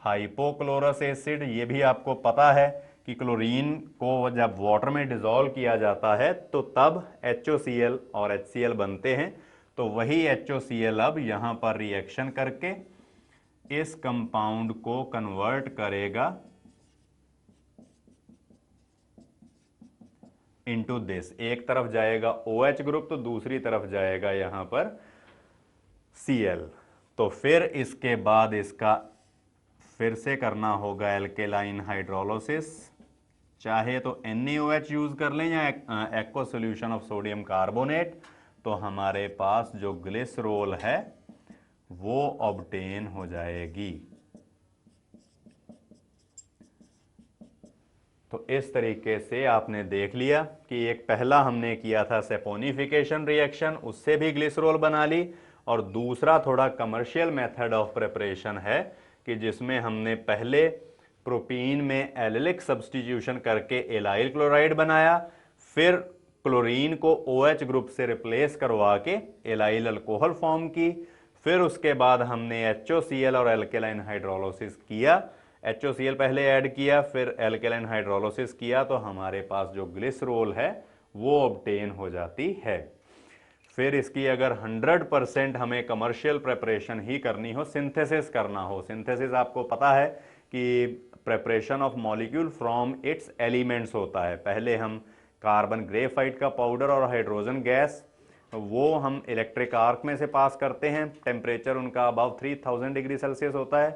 हाइपोक्लोरस एसिड। ये भी आपको पता है कि क्लोरीन को जब वाटर में डिसॉल्व किया जाता है तो तब HOCl और HCl बनते हैं, तो वही HOCl अब यहां पर रिएक्शन करके इस कंपाउंड को कन्वर्ट करेगा इनटू दिस। एक तरफ जाएगा OH ग्रुप तो दूसरी तरफ जाएगा यहां पर Cl। तो फिर इसके बाद इसका फिर से करना होगा एल्केलाइन हाइड्रोलिसिस, चाहे तो NaOH यूज कर लें या aqua solution of sodium carbonate, तो हमारे पास जो ग्लिसरॉल है वो ऑब्टेन हो जाएगी। तो इस तरीके से आपने देख लिया कि एक पहला हमने किया था सेपोनिफिकेशन रिएक्शन, उससे भी ग्लिसरॉल बना ली, और दूसरा थोड़ा कमर्शियल मेथड ऑफ प्रिपरेशन है कि जिसमें हमने पहले प्रोपीन में एलिलिक सब्स्टिट्यूशन करके एलाइल क्लोराइड बनाया, फिर क्लोरीन को OH ग्रुप से रिप्लेस करवा के एलाइल अल्कोहल फॉर्म की, फिर उसके बाद हमने HOCl और एल्केलाइन हाइड्रोलिसिस किया। HOCl पहले ऐड किया, फिर एल्केलाइन हाइड्रोलिसिस किया, तो हमारे पास जो ग्लिसरॉल है वो ऑब्टेन हो जाती है। फिर इसकी अगर 100% हमें कमर्शियल प्रिपरेशन ही करनी हो, सिंथेसिस करना हो, सिंथेसिस आपको पता है कि preparation of molecule from its elements होता है। पहले हम कार्बन ग्रेफाइट का पाउडर और हाइड्रोजन गैस वो हम इलेक्ट्रिक आर्क में से पास करते हैं, टेम्परेचर उनका अबाव 3000 डिग्री सेल्सियस होता है,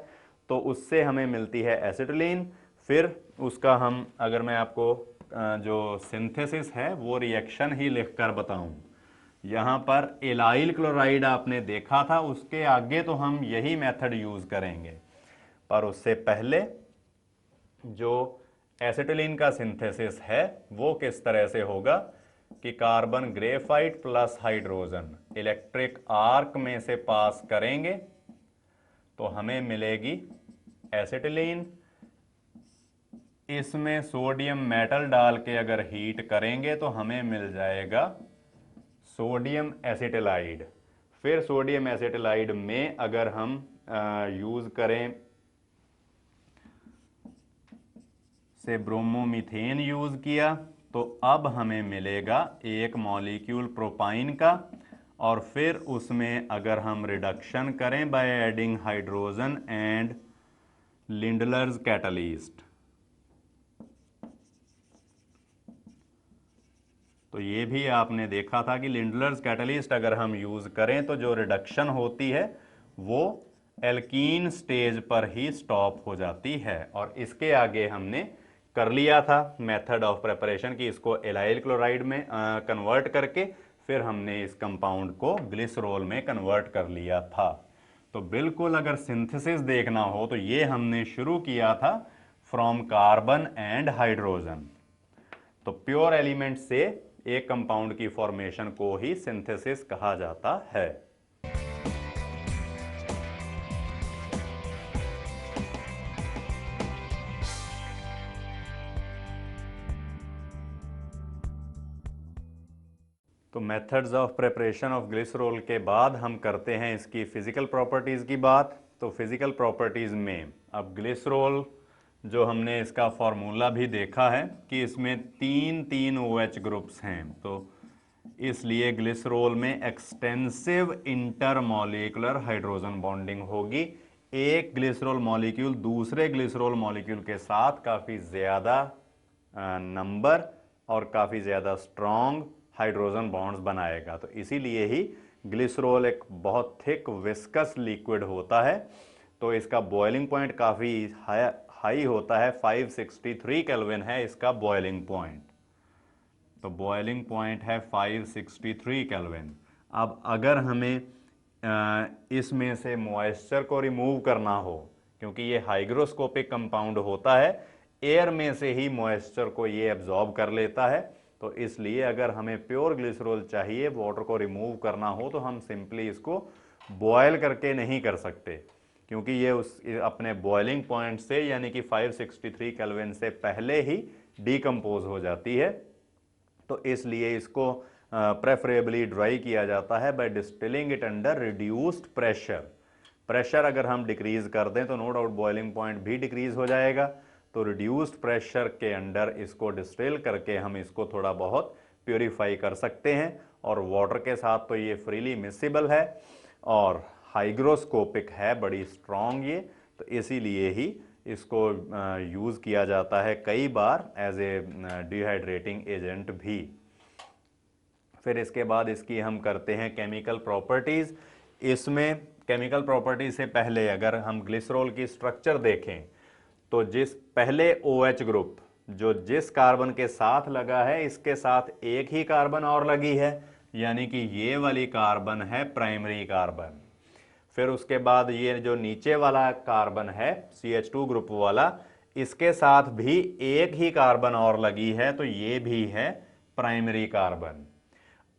तो उससे हमें मिलती है एसिटिलीन। फिर उसका हम, अगर मैं आपको जो सिंथेसिस है वो रिएक्शन ही लिखकर बताऊं, यहाँ पर एलाइल क्लोराइड आपने देखा था, उसके आगे तो हम यही मेथड यूज करेंगे, पर उससे पहले जो एसिटिलीन का सिंथेसिस है वो किस तरह से होगा कि carbon graphite plus hydrogen electric arc में से पास करेंगे तो हमें मिलेगी एसिटिलीन। इसमें सोडियम मेटल डाल के अगर हीट करेंगे तो हमें मिल जाएगा सोडियम एसिटिलाइड। फिर सोडियम एसिटिलाइड में अगर हम यूज करें से ब्रोमोमीथेन यूज किया तो अब हमें मिलेगा एक मॉलिक्यूल प्रोपाइन का, और फिर उसमें अगर हम रिडक्शन करें by adding hydrogen and Lindlar's catalyst तो ये भी आपने देखा था कि लिंडलर्स कैटलिस्ट अगर हम यूज करें तो जो रिडक्शन होती है वो एल्कीन स्टेज पर ही स्टॉप हो जाती है। और इसके आगे हमने कर लिया था मेथड ऑफ प्रिपरेशन कि इसको एलाइल क्लोराइड में कन्वर्ट करके फिर हमने इस कंपाउंड को ग्लिसरॉल में कन्वर्ट कर लिया था। तो बिल्कुल अगर सिंथेसिस देखना हो तो ये हमने शुरू किया था फ्रॉम कार्बन एंड हाइड्रोजन। तो प्योर एलिमेंट से एक कंपाउंड की फॉर्मेशन को ही सिंथेसिस कहा जाता है। तो methods of preparation of glycerol के बाद हम करते हैं इसकी फिजिकल प्रॉपर्टीज की बात। तो फिजिकल प्रॉपर्टीज में अब ग्लिसरॉल जो हमने इसका फॉर्मूला भी देखा है कि इसमें तीन OH ग्रुप्स हैं, तो इसलिए ग्लिसरॉल में एक्सटेंसिव इंटरमॉलिक्यूलर हाइड्रोजन बॉन्डिंग होगी। एक ग्लिसरॉल मॉलिक्यूल दूसरे ग्लिसरॉल मॉलिक्यूल के साथ काफ़ी ज़्यादा नंबर और काफ़ी ज़्यादा स्ट्रॉन्ग हाइड्रोजन बॉन्ड्स बनाएगा। तो इसीलिए ही ग्लिसरॉल एक बहुत थिक विस्कस लिक्विड होता है, तो इसका बॉइलिंग पॉइंट काफ़ी हाई होता है, 563 केल्विन है इसका बॉइलिंग पॉइंट। तो बॉइलिंग पॉइंट है 563 केल्विन। अब अगर हमें इसमें से मॉइस्चर को रिमूव करना हो, क्योंकि ये हाइग्रोस्कोपिक कंपाउंड होता है, एयर में से ही मॉइस्चर को ये एब्जॉर्ब कर लेता है, तो इसलिए अगर हमें प्योर ग्लिसरॉल चाहिए, वाटर को रिमूव करना हो, तो हम सिंपली इसको बॉयल करके नहीं कर सकते, क्योंकि ये उस अपने बॉइलिंग पॉइंट से यानी कि 563 केल्विन से पहले ही डीकम्पोज हो जाती है। तो इसलिए इसको प्रेफरेबली ड्राई किया जाता है by distilling it under reduced pressure. Pressure अगर हम डिक्रीज कर दें तो नो डाउट बॉइलिंग पॉइंट भी डिक्रीज हो जाएगा। तो रिड्यूस्ड प्रेशर के अंडर इसको डिस्टिल करके हम इसको थोड़ा बहुत प्योरीफाई कर सकते हैं, और वाटर के साथ तो ये फ्रीली मिसिबल है और हाइग्रोस्कोपिक है, बड़ी स्ट्रॉन्ग ये, तो इसीलिए ही इसको यूज़ किया जाता है कई बार एज ए डिहाइड्रेटिंग एजेंट भी। फिर इसके बाद इसकी हम करते हैं केमिकल प्रॉपर्टीज़। इसमें केमिकल प्रॉपर्टीज से पहले अगर हम ग्लिसरॉल की स्ट्रक्चर देखें तो जिस पहले OH ग्रुप जो जिस कार्बन के साथ लगा है, इसके साथ एक ही कार्बन और लगी है, यानी कि ये वाली कार्बन है प्राइमरी कार्बन। फिर उसके बाद ये जो नीचे वाला कार्बन है CH2 ग्रुप वाला, इसके साथ भी एक ही कार्बन और लगी है, तो ये भी है प्राइमरी कार्बन।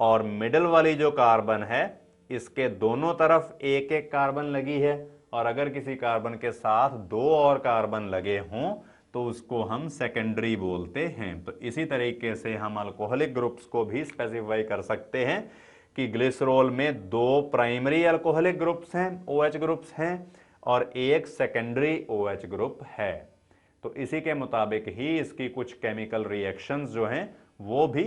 और मिडल वाली जो कार्बन है, इसके दोनों तरफ एक एक कार्बन लगी है, और अगर किसी कार्बन के साथ दो और कार्बन लगे हों तो उसको हम सेकेंडरी बोलते हैं। तो इसी तरीके से हम अल्कोहलिक ग्रुप्स को भी स्पेसिफाई कर सकते हैं कि ग्लिसरॉल में दो प्राइमरी अल्कोहलिक ग्रुप्स हैं, OH ग्रुप्स हैं, और एक सेकेंडरी OH ग्रुप है। तो इसी के मुताबिक ही इसकी कुछ केमिकल रिएक्शंस जो हैं वो भी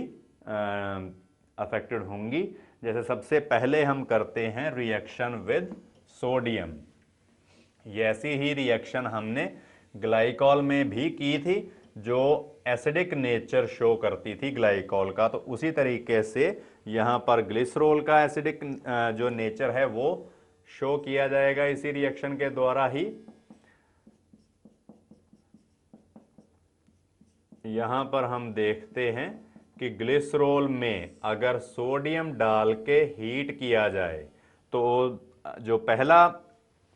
अफेक्टेड होंगी। जैसे सबसे पहले हम करते हैं रिएक्शन विद सोडियम। ये ऐसी ही रिएक्शन हमने ग्लाइकॉल में भी की थी, जो एसिडिक नेचर शो करती थी ग्लाइकॉल का। तो उसी तरीके से यहां पर ग्लिसरॉल का एसिडिक जो नेचर है वो शो किया जाएगा इसी रिएक्शन के द्वारा ही। यहां पर हम देखते हैं कि ग्लिसरॉल में अगर सोडियम डाल के हीट किया जाए तो जो पहला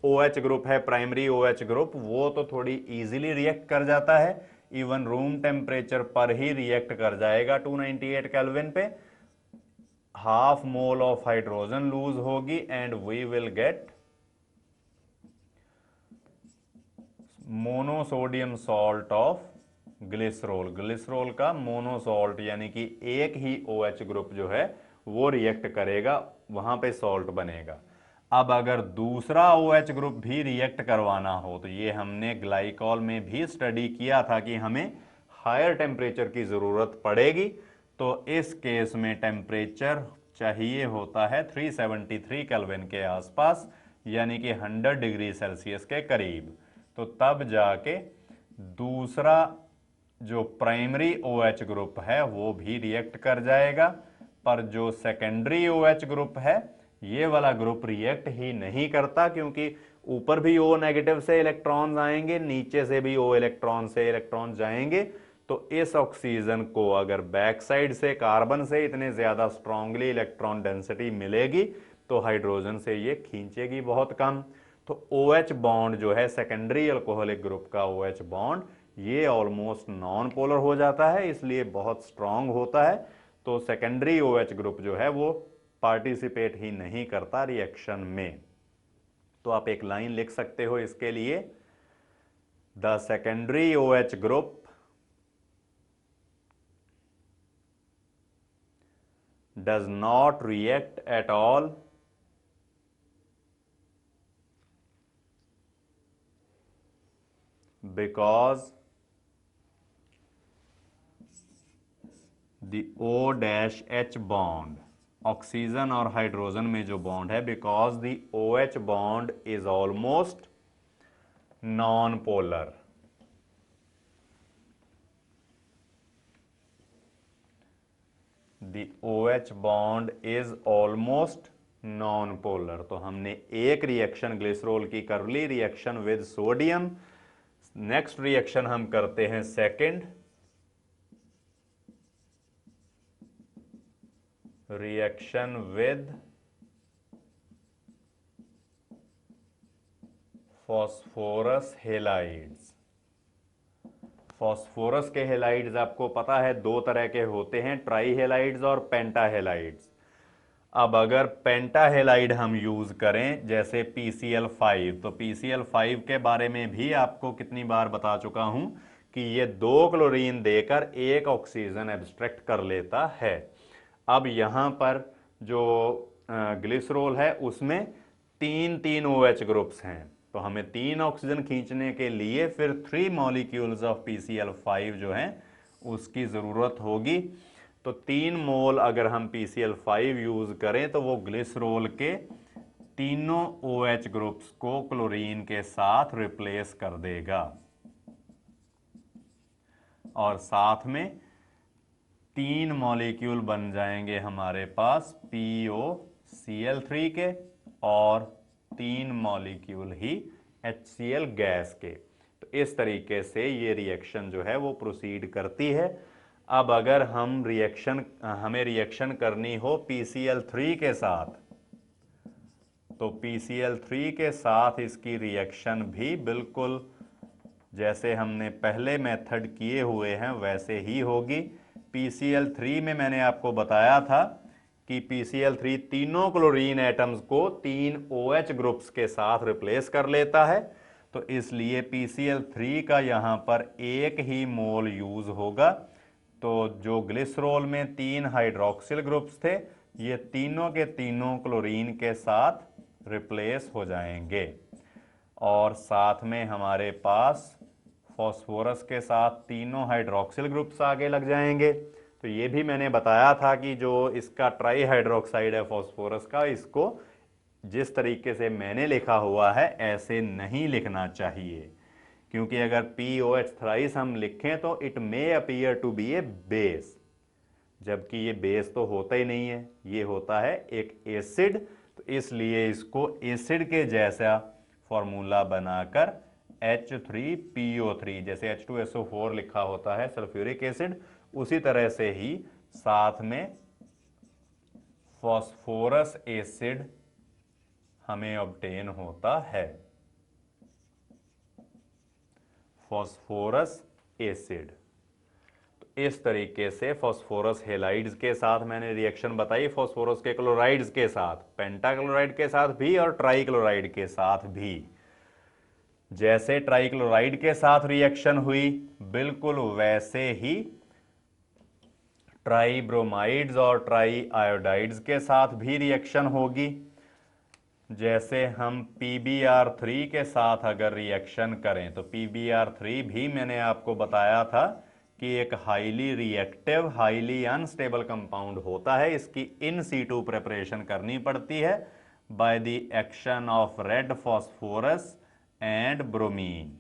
OH ग्रुप है, प्राइमरी OH ग्रुप, वो तो थोड़ी इजीली रिएक्ट कर जाता है, इवन रूम टेम्परेचर पर ही रिएक्ट कर जाएगा 298 केल्विन पे। Half mole of hydrogen lose होगी and we will get monosodium salt of glycerol. Glycerol का मोनोसॉल्ट यानी कि एक ही OH ग्रुप जो है वो रिएक्ट करेगा, वहां पे सॉल्ट बनेगा। अब अगर दूसरा OH ग्रुप भी रिएक्ट करवाना हो तो ये हमने ग्लाइकॉल में भी स्टडी किया था कि हमें हायर टेम्परेचर की जरूरत पड़ेगी। तो इस केस में टेम्परेचर चाहिए होता है 373 केल्विन के आसपास, यानी कि 100 डिग्री सेल्सियस के करीब। तो तब जाके दूसरा जो प्राइमरी OH ग्रुप है वो भी रिएक्ट कर जाएगा, पर जो सेकेंडरी OH ग्रुप है ये वाला ग्रुप रिएक्ट ही नहीं करता, क्योंकि ऊपर भी O नेगेटिव से इलेक्ट्रॉन्स आएंगे, नीचे से भी O इलेक्ट्रॉन से इलेक्ट्रॉन जाएंगे। तो इस ऑक्सीजन को अगर बैक साइड से कार्बन से इतने ज्यादा स्ट्रांगली इलेक्ट्रॉन डेंसिटी मिलेगी तो हाइड्रोजन से ये खींचेगी बहुत कम। तो OH बॉन्ड जो है सेकेंडरी अल्कोहलिक ग्रुप का OH बॉन्ड, ये ऑलमोस्ट नॉन पोलर हो जाता है, इसलिए बहुत स्ट्रांग होता है। तो सेकेंडरी OH ग्रुप जो है वो पार्टिसिपेट ही नहीं करता रिएक्शन में। तो आप एक लाइन लिख सकते हो इसके लिए, the secondary OH group does not react at all because the O-H bond, oxygen और हाइड्रोजन में जो बॉन्ड है, because the OH bond is almost non polar. The OH bond is almost non polar. तो हमने एक reaction glycerol की कर ली, reaction with sodium. Next reaction हम करते हैं second, reaction with phosphorus halides. Phosphorus के हेलाइड्स आपको पता है दो तरह के होते हैं, ट्राई हेलाइड्स और पेंटा हेलाइड्स। अब अगर पेंटा हेलाइड हम यूज करें जैसे PCl5, तो PCl5 के बारे में भी आपको कितनी बार बता चुका हूं कि ये 2 क्लोरीन देकर एक ऑक्सीजन एब्स्ट्रैक्ट कर लेता है। अब यहां पर जो ग्लिसरॉल है उसमें 3 OH ग्रुप्स हैं, तो हमें 3 ऑक्सीजन खींचने के लिए फिर 3 मॉलिक्यूल्स ऑफ PCl5 जो हैं उसकी ज़रूरत होगी। तो 3 मोल अगर हम PCl5 यूज़ करें तो वो ग्लिसरॉल के तीनों OH ग्रुप्स को क्लोरीन के साथ रिप्लेस कर देगा, और साथ में 3 मॉलिक्यूल बन जाएंगे हमारे पास POCl3 के, और 3 मॉलिक्यूल ही HCl गैस के। तो इस तरीके से ये रिएक्शन जो है वो प्रोसीड करती है। अब अगर हमें रिएक्शन करनी हो PCl3 के साथ, तो PCl3 के साथ इसकी रिएक्शन भी बिल्कुल जैसे हमने पहले मेथड किए हुए हैं वैसे ही होगी। PCl3 में मैंने आपको बताया था कि PCl3 तीनों क्लोरीन एटम्स को 3 OH ग्रुप्स के साथ रिप्लेस कर लेता है, तो इसलिए PCl3 का यहां पर एक ही मोल यूज होगा। तो जो ग्लिसरॉल में 3 हाइड्रोक्सिल ग्रुप्स थे, ये तीनों के तीनों क्लोरीन के साथ रिप्लेस हो जाएंगे, और साथ में हमारे पास फॉस्फोरस के साथ तीनों हाइड्रोक्सिल ग्रुप्स आगे लग जाएंगे। तो ये भी मैंने बताया था कि जो इसका ट्राई हाइड्रोक्साइड है फॉस्फोरस का, इसको जिस तरीके से मैंने लिखा हुआ है ऐसे नहीं लिखना चाहिए, क्योंकि अगर POH थ्राइस हम लिखें तो it may appear to be a base, जबकि ये बेस तो होता ही नहीं है, ये होता है एक एसिड। तो इसलिए इसको एसिड के जैसा फॉर्मूला बनाकर H3PO3, जैसे H2SO4 लिखा होता है सल्फ्यूरिक एसिड, उसी तरह से ही साथ में फॉस्फोरस एसिड हमें ऑब्टेन होता है, फॉस्फोरस एसिड। तो इस तरीके से फॉस्फोरस हेलाइड्स के साथ मैंने रिएक्शन बताई, फॉस्फोरस के क्लोराइड्स के साथ, पेंटाक्लोराइड के साथ भी और ट्राइक्लोराइड के साथ भी। जैसे ट्राइक्लोराइड के साथ रिएक्शन हुई, बिल्कुल वैसे ही ट्राइब्रोमाइड्स और ट्राई आयोडाइड्स के साथ भी रिएक्शन होगी। जैसे हम PbR3 के साथ अगर रिएक्शन करें तो PbR3 भी मैंने आपको बताया था कि एक highly reactive, highly unstable compound होता है। इसकी इन सीटू प्रिपरेशन करनी पड़ती है by the action of red phosphorus and bromine.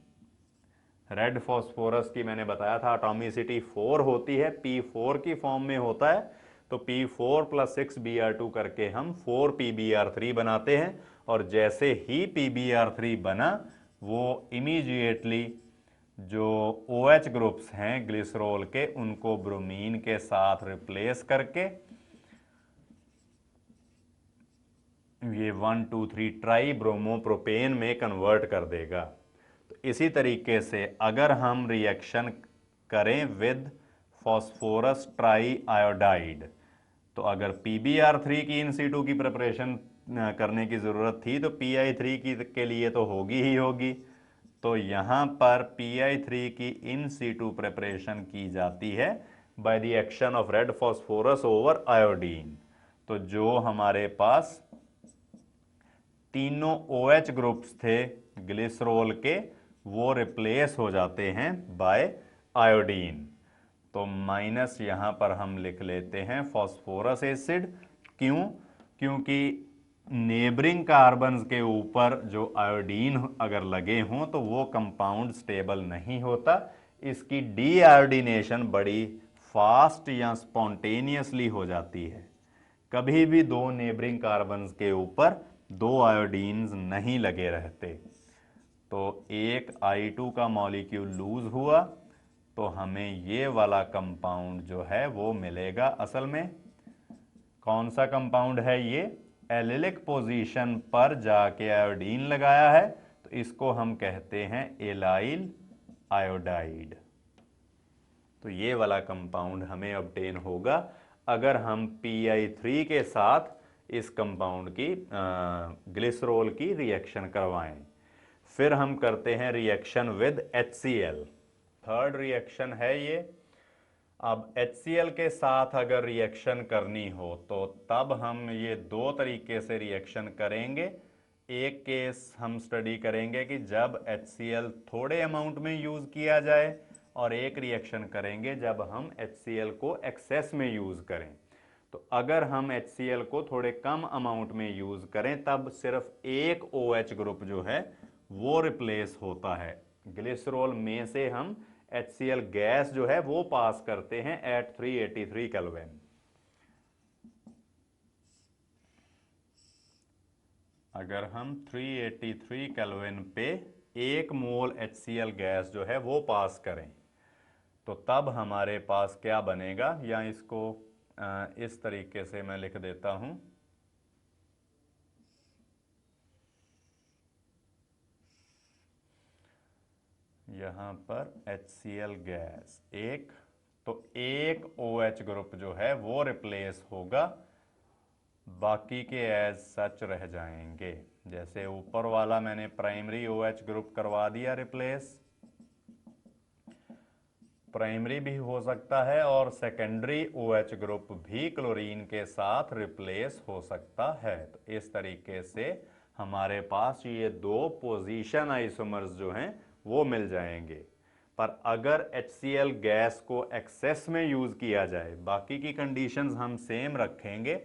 Red phosphorus की मैंने बताया था एटॉमिसिटी 4 होती है, P4 की फॉर्म में होता है। तो P4 + 6Br2 करके हम 4PbR3 बनाते हैं, और जैसे ही PbR3 बना वो इमीडिएटली जो OH ग्रुप्स हैं ग्लिसरॉल के, उनको ब्रोमीन के साथ रिप्लेस करके ये 1 2 3 ट्राई ब्रोमोप्रोपेन में कन्वर्ट कर देगा। तो इसी तरीके से अगर हम रिएक्शन करें विद फॉस्फोरस ट्राई आयोडाइड, तो अगर PbR3 की इन सीटू की प्रिपरेशन करने की ज़रूरत थी तो Pi3 के लिए तो होगी ही होगी। तो यहाँ पर Pi3 की इन सीटू प्रिपरेशन की जाती है by the action of red phosphorus over iodine. तो जो हमारे पास तीनों OH ग्रुप्स थे ग्लिसरॉल के, वो रिप्लेस हो जाते हैं बाय आयोडीन। तो माइनस यहां पर हम लिख लेते हैं फॉस्फोरस एसिड। क्यों? क्योंकि नेबरिंग कार्बन्स के ऊपर जो आयोडीन अगर लगे हों तो वो कंपाउंड स्टेबल नहीं होता, इसकी डीआयोडीनेशन बड़ी फास्ट या स्पॉन्टेनियसली हो जाती है। कभी भी दो नेबरिंग कार्बन्स के ऊपर दो आयोडीन्स नहीं लगे रहते। तो एक I2 का मॉलिक्यूल लूज हुआ तो हमें ये वाला कंपाउंड जो है वो मिलेगा। असल में कौन सा कंपाउंड है ये? एलिलिक पोजीशन पर जाके आयोडीन लगाया है, तो इसको हम कहते हैं एलाइल आयोडाइड। तो ये वाला कंपाउंड हमें ऑब्टेन होगा अगर हम Pi3 के साथ इस कंपाउंड की ग्लिसरॉल की रिएक्शन करवाएं। फिर हम करते हैं reaction with HCl। Third reaction है ये। अब HCl के साथ अगर रिएक्शन करनी हो तो तब हम ये दो तरीके से रिएक्शन करेंगे। एक केस हम स्टडी करेंगे कि जब HCl थोड़े अमाउंट में यूज़ किया जाए, और एक रिएक्शन करेंगे जब हम HCl को एक्सेस में यूज़ करें। तो अगर हम HCl को थोड़े कम अमाउंट में यूज़ करें तब सिर्फ एक OH ग्रुप जो है वो रिप्लेस होता है। ग्लिसरॉल में से हम HCl गैस जो है वो पास करते हैं एट 383 केल्विन। अगर हम 383 केल्विन पे 1 मोल HCl गैस जो है वो पास करें तो तब हमारे पास क्या बनेगा, या इसको इस तरीके से मैं लिख देता हूं। यहां पर HCl गैस एक, तो एक OH ग्रुप जो है वो रिप्लेस होगा, बाकी के एज सच रह जाएंगे। जैसे ऊपर वाला मैंने प्राइमरी OH ग्रुप करवा दिया रिप्लेस, प्राइमरी भी हो सकता है और सेकेंडरी OH ग्रुप भी क्लोरीन के साथ रिप्लेस हो सकता है। तो इस तरीके से हमारे पास ये दो पोजीशन आइसोमर्स जो हैं वो मिल जाएंगे। पर अगर HCl गैस को एक्सेस में यूज किया जाए, बाकी की कंडीशंस हम सेम रखेंगे,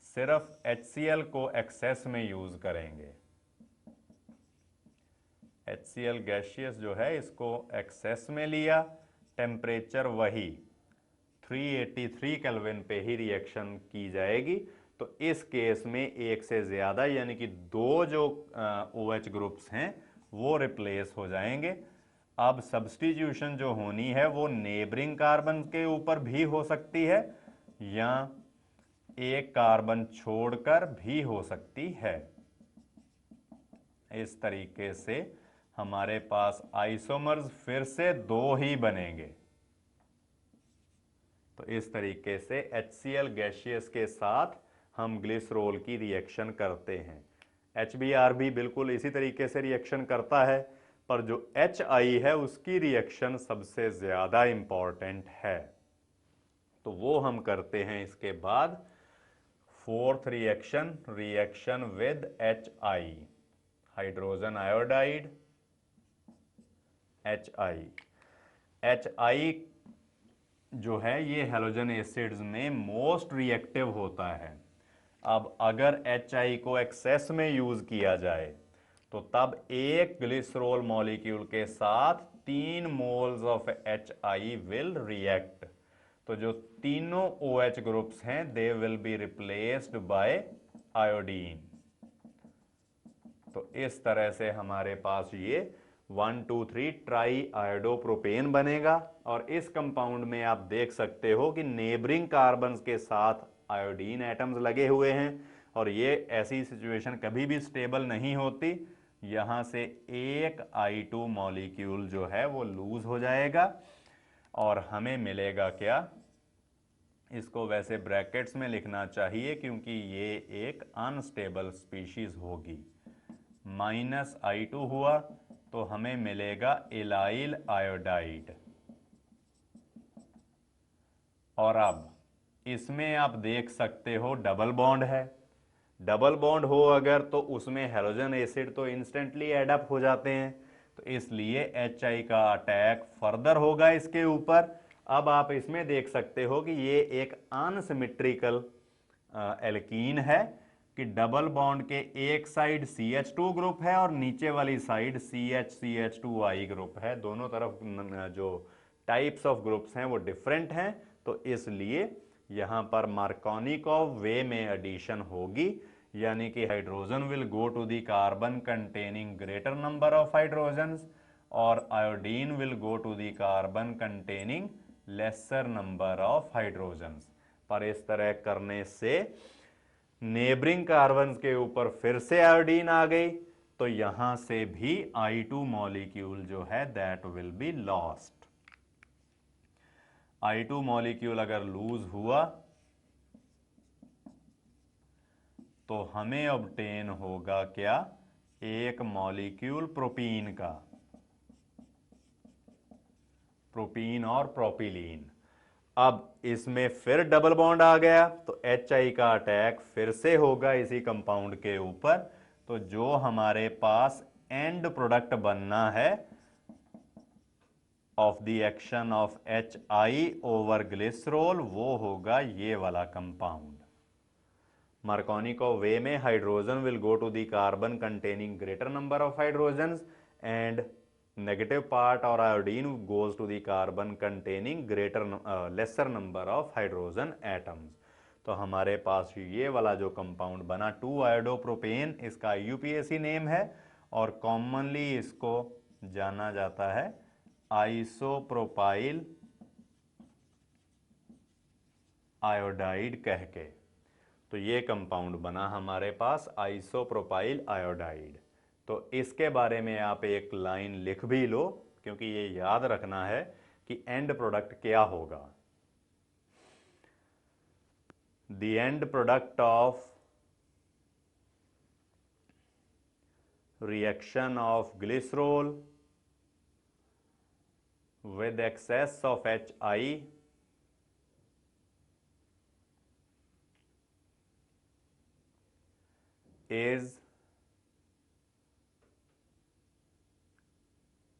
सिर्फ HCl को एक्सेस में यूज करेंगे। HCl गैसियस जो है इसको एक्सेस में लिया, टेम्परेचर वही 383 केल्विन पे ही रिएक्शन की जाएगी। तो इस केस में एक से ज़्यादा यानी कि दो जो OH ग्रुप्स हैं वो रिप्लेस हो जाएंगे। अब सब्स्टिट्यूशन जो होनी है वो नेबरिंग कार्बन के ऊपर भी हो सकती है या एक कार्बन छोड़कर भी हो सकती है। इस तरीके से हमारे पास आइसोमर्स फिर से दो ही बनेंगे। तो इस तरीके से HCl गैसियस के साथ हम ग्लिसरॉल की रिएक्शन करते हैं। HBr भी बिल्कुल इसी तरीके से रिएक्शन करता है, पर जो HI है उसकी रिएक्शन सबसे ज़्यादा इम्पॉर्टेंट है। तो वो हम करते हैं इसके बाद fourth reaction, reaction with HI, hydrogen iodide HI जो है ये हैलोजन एसिड्स में मोस्ट रिएक्टिव होता है। अब अगर HI को एक्सेस में यूज किया जाए तो तब एक ग्लिसरॉल मॉलिक्यूल के साथ 3 moles of HI will react. तो जो तीनों OH ग्रुप्स हैं they will be replaced by iodine. तो इस तरह से हमारे पास ये 1 2 3 ट्राई आयोडोप्रोपेन बनेगा। और इस कंपाउंड में आप देख सकते हो कि नेबरिंग कार्बन्स के साथ आयोडीन एटम्स लगे हुए हैं और ये ऐसी सिचुएशन कभी भी स्टेबल नहीं होती। यहाँ से एक I2 मॉलिक्यूल जो है वो लूज हो जाएगा और हमें मिलेगा क्या, इसको वैसे ब्रैकेट्स में लिखना चाहिए क्योंकि ये एक अनस्टेबल स्पीशीज होगी। -I2 हुआ तो हमें मिलेगा इलाइल आयोडाइड। और अब इसमें आप देख सकते हो डबल बॉन्ड है। डबल बॉन्ड हो अगर तो उसमें हैलोजन एसिड तो इंस्टेंटली एड अप हो जाते हैं, तो इसलिए HI का अटैक फर्दर होगा इसके ऊपर। अब आप इसमें देख सकते हो कि ये एक अनसिमेट्रिकल एल्कीन है कि डबल बॉन्ड के एक साइड CH2 ग्रुप है और नीचे वाली साइड CH2I ग्रुप है। दोनों तरफ जो टाइप्स ऑफ ग्रुप्स हैं वो डिफरेंट हैं। तो इसलिए यहां पर मार्कोनिकॉव वे में एडिशन होगी, यानी कि hydrogen will go to the carbon containing greater number of hydrogens और iodine will go to the carbon containing lesser number of hydrogens. पर इस तरह करने से नेबरिंग कार्बन के ऊपर फिर से आयोडीन आ गई, तो यहां से भी I2 मॉलिक्यूल जो है that will be lost. I2 molecule अगर लूज हुआ तो हमें ऑब्टेन होगा क्या, एक मॉलिक्यूल प्रोपीन का, प्रोपीन और प्रोपिलीन। अब इसमें फिर डबल बॉन्ड आ गया तो HI का अटैक फिर से होगा इसी कंपाउंड के ऊपर। तो जो हमारे पास एंड प्रोडक्ट बनना है of the action of HI over glycerol वो होगा ये वाला कंपाउंड। मार्कोनिकॉव वे में hydrogen will go to the carbon containing greater number of hydrogens and negative part और iodine goes to the carbon containing greater lesser number of hydrogen atoms. तो हमारे पास ये वाला जो कंपाउंड बना 2 आयोडोप्रोपेन, इसका IUPAC नेम है और कॉमनली इसको जाना जाता है आइसोप्रोपाइल आयोडाइड कह के। तो ये कंपाउंड बना हमारे पास आइसोप्रोपाइल आयोडाइड। तो इसके बारे में आप एक लाइन लिख भी लो क्योंकि ये याद रखना है कि एंड प्रोडक्ट क्या होगा। The end product of reaction of glycerol with excess of HI is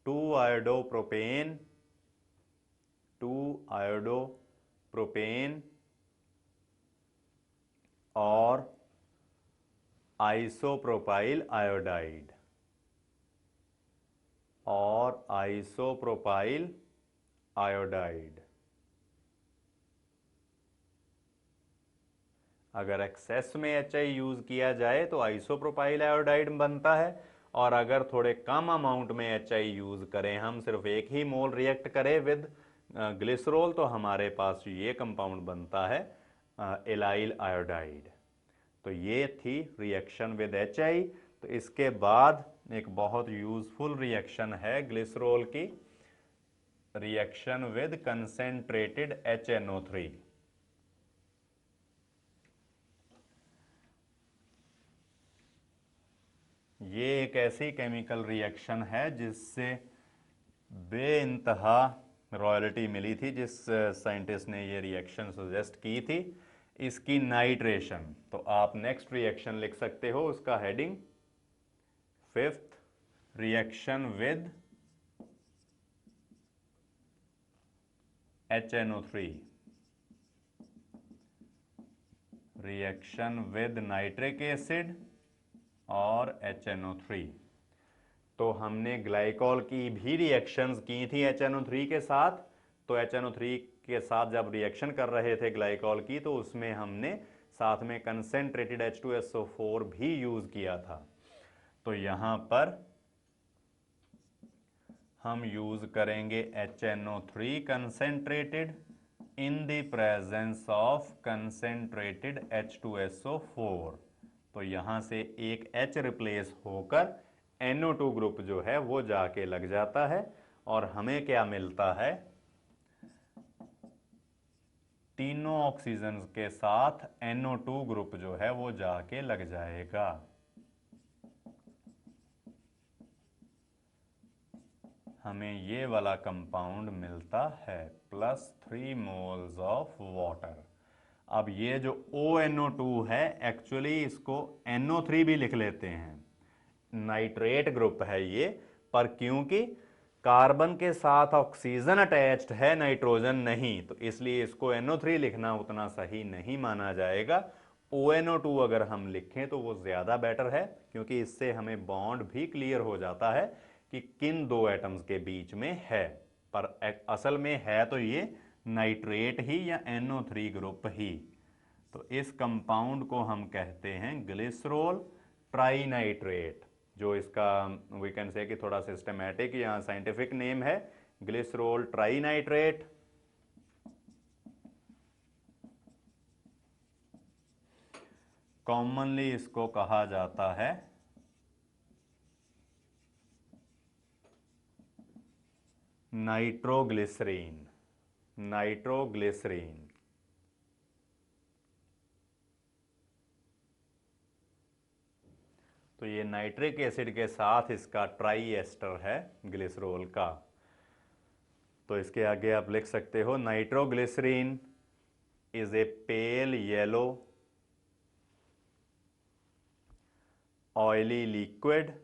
2-iodopropane और आइसोप्रोपाइल आयोडाइड। और आइसोप्रोपाइल आयोडाइड। अगर एक्सेस में HI यूज किया जाए तो आइसोप्रोपाइल आयोडाइड बनता है, और अगर थोड़े कम अमाउंट में HI यूज करें, हम सिर्फ 1 ही मोल रिएक्ट करें विद ग्लिसरॉल, तो हमारे पास ये कंपाउंड बनता है एलाइल आयोडाइड। तो ये थी रिएक्शन विद HI। तो इसके बाद एक बहुत यूजफुल रिएक्शन है ग्लिसरॉल की, रिएक्शन विद कंसेंट्रेटेड HNO3। ये एक ऐसी केमिकल रिएक्शन है जिससे बेइंतहा रॉयल्टी मिली थी जिस साइंटिस्ट ने ये रिएक्शन सजेस्ट की थी, इसकी नाइट्रेशन। तो आप नेक्स्ट रिएक्शन लिख सकते हो, उसका heading 5th reaction with HNO3, reaction with nitric acid और HNO3। तो हमने ग्लाइकॉल की भी रिएक्शंस की थी HNO3 के साथ। तो HNO3 के साथ जब रिएक्शन कर रहे थे ग्लाइकॉल की, तो उसमें हमने साथ में कंसेंट्रेटेड H2SO4 भी यूज किया था। तो यहां पर हम यूज करेंगे HNO3 concentrated in the presence of concentrated H2SO4। तो यहां से एक H रिप्लेस होकर NO2 ग्रुप जो है वो जाके लग जाता है, और हमें क्या मिलता है, तीनों ऑक्सीजन के साथ NO2 ग्रुप जो है वो जाके लग जाएगा। हमें ये वाला कंपाउंड मिलता है +3 मोल्स ऑफ वाटर। अब ये जो ONO2 है, एक्चुअली इसको NO3 भी लिख लेते हैं, नाइट्रेट ग्रुप है ये, पर क्योंकि कार्बन के साथ ऑक्सीजन अटैच्ड है, नाइट्रोजन नहीं, तो इसलिए इसको NO3 लिखना उतना सही नहीं माना जाएगा। ONO2 अगर हम लिखें तो वो ज्यादा बेटर है, क्योंकि इससे हमें बॉन्ड भी क्लियर हो जाता है कि किन दो एटम्स के बीच में है। पर असल में है तो ये नाइट्रेट ही या NO3 ग्रुप ही। तो इस कंपाउंड को हम कहते हैं ग्लिसरॉल ट्राइनाइट्रेट, जो इसका वी कैन से कि थोड़ा सिस्टमैटिक या साइंटिफिक नेम है ग्लिसरॉल ट्राइनाइट्रेट। कॉमनली इसको कहा जाता है नाइट्रोग्लिसरीन, नाइट्रोग्लिसरीन। तो ये नाइट्रिक एसिड के साथ इसका ट्राई एस्टर है ग्लिसरॉल का। तो इसके आगे आप लिख सकते हो nitroglycerine is a pale yellow oily liquid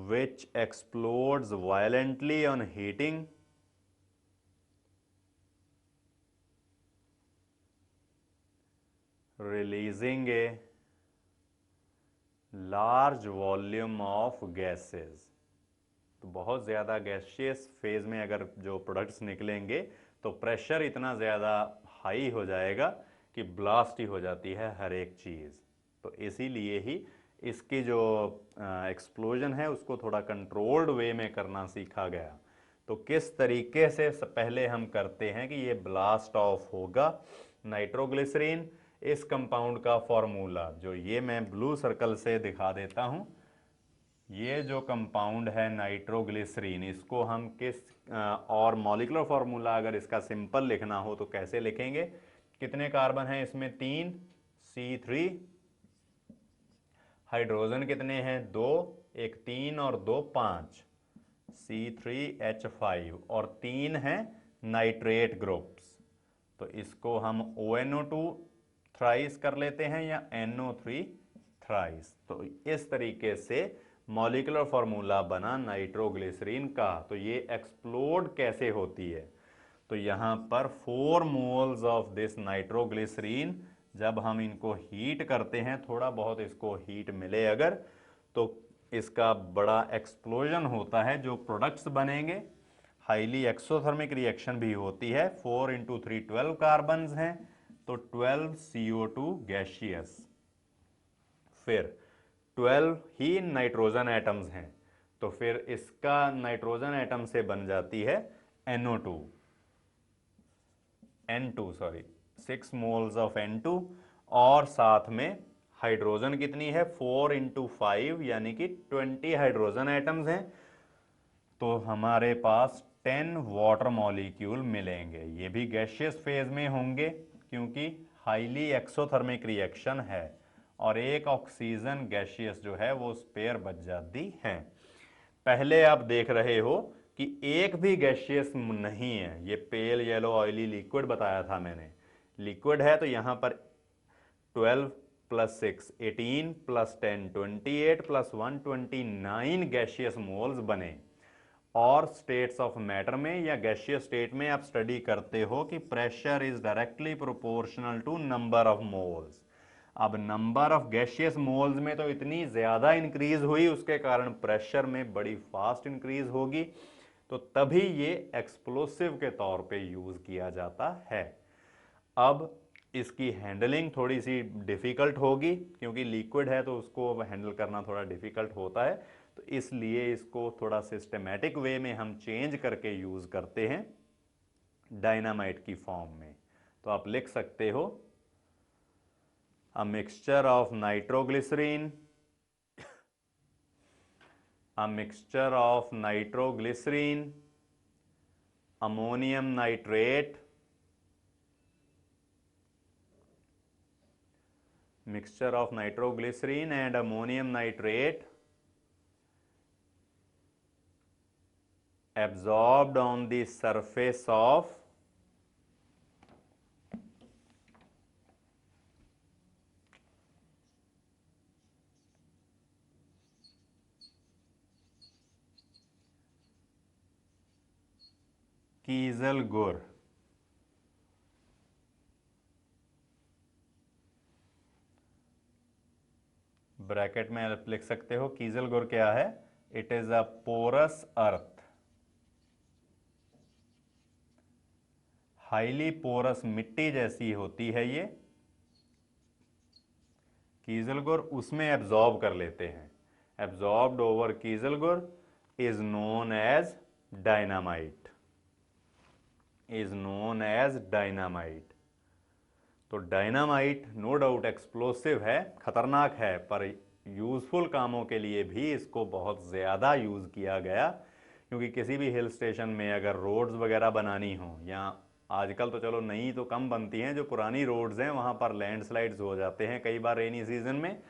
which explodes violently on heating, releasing a large volume of gases। तो बहुत ज़्यादा गैसियस फेज में अगर जो प्रोडक्ट्स निकलेंगे तो प्रेशर इतना ज़्यादा हाई हो जाएगा कि ब्लास्ट ही हो जाती है हर एक चीज़। तो इसीलिए ही इसकी जो एक्सप्लोजन है उसको थोड़ा कंट्रोल्ड वे में करना सीखा गया। तो किस तरीके से पहले हम करते हैं कि ये ब्लास्ट ऑफ होगा नाइट्रोग्लिसरीन। इस कंपाउंड का फॉर्मूला जो ये मैं ब्लू सर्कल से दिखा देता हूं, ये जो कंपाउंड है नाइट्रोग्लिसरीन, इसको हम किस और मॉलिक्यूलर फॉर्मूला अगर इसका सिंपल लिखना हो तो कैसे लिखेंगे, कितने कार्बन हैं इसमें, 3, C3, हाइड्रोजन कितने हैं, 2, एक 3 और 2 5, C3H5, और 3 हैं नाइट्रेट ग्रुप्स। तो इसको हम ONO2 थ्राइस कर लेते हैं या NO3 थ्राइस। तो इस तरीके से मॉलिक्यूलर फॉर्मूला बना नाइट्रोग्लिसरीन का। तो ये एक्सप्लोड कैसे होती है, तो यहां पर 4 मोल्स ऑफ दिस नाइट्रोग्लिसरीन जब हम इनको हीट करते हैं, थोड़ा बहुत इसको हीट मिले अगर, तो इसका बड़ा एक्सप्लोजन होता है, जो प्रोडक्ट्स बनेंगे। हाईली एक्सोथर्मिक रिएक्शन भी होती है। 4 × 3 12 कार्बन्स हैं, तो 12 CO2 गैशियस। फिर 12 ही नाइट्रोजन एटम्स हैं, तो फिर इसका नाइट्रोजन एटम से बन जाती है NO2, N2 sorry, 6 moles of N2, और साथ में हाइड्रोजन कितनी है, 4 × 5 यानी कि 20 हाइड्रोजन एटम्स हैं, तो हमारे पास 10 वाटर मॉलिक्यूल मिलेंगे। ये भी गैशियस फेज में होंगे क्योंकि हाईली एक्सोथर्मिक रिएक्शन है, और एक ऑक्सीजन गैशियस जो है वो स्पेयर बच जाती है। पहले आप देख रहे हो कि एक भी गैशियस नहीं है, ये पेल येलो ऑयली लिक्विड बताया था मैंने, लिक्विड है, तो यहां पर 12 + 6 18 + 10 28 + 1 29 गैशियस मोल्स बने। और स्टेट्स ऑफ मैटर में या गैशियस स्टेट में आप स्टडी करते हो कि pressure is directly proportional to number of moles. अब नंबर ऑफ गैशियस मोल्स में तो इतनी ज्यादा इंक्रीज हुई, उसके कारण प्रेशर में बड़ी फास्ट इंक्रीज होगी, तो तभी ये एक्सप्लोसिव के तौर पे यूज किया जाता है। अब इसकी हैंडलिंग थोड़ी सी डिफिकल्ट होगी क्योंकि लिक्विड है, तो उसको हैंडल करना थोड़ा डिफिकल्ट होता है, तो इसलिए इसको थोड़ा सिस्टमेटिक वे में हम चेंज करके यूज करते हैं डायनामाइट की फॉर्म में। तो आप लिख सकते हो a mixture of nitroglycerin, a mixture of nitroglycerin, ammonium nitrate, mixture of nitroglycerin and ammonium nitrate absorbed on the surface of कीजल गुर। ब्रैकेट में आप लिख सकते हो कीजल गुर क्या है, it is a porous earth, highly porous मिट्टी जैसी होती है ये कीजल गुर, उसमें एब्जॉर्ब कर लेते हैं। Absorbed over kieselguhr is known as dynamite, is known as dynamite. तो डायनामाइट नो डाउट एक्सप्लोसिव है, खतरनाक है, पर यूजफुल कामों के लिए भी इसको बहुत ज़्यादा यूज़ किया गया, क्योंकि किसी भी हिल स्टेशन में अगर रोड्स वगैरह बनानी हो, या आजकल तो चलो नई तो कम बनती हैं, जो पुरानी रोड्स हैं वहाँ पर लैंडस्लाइड्स हो जाते हैं कई बार रेनी सीजन में,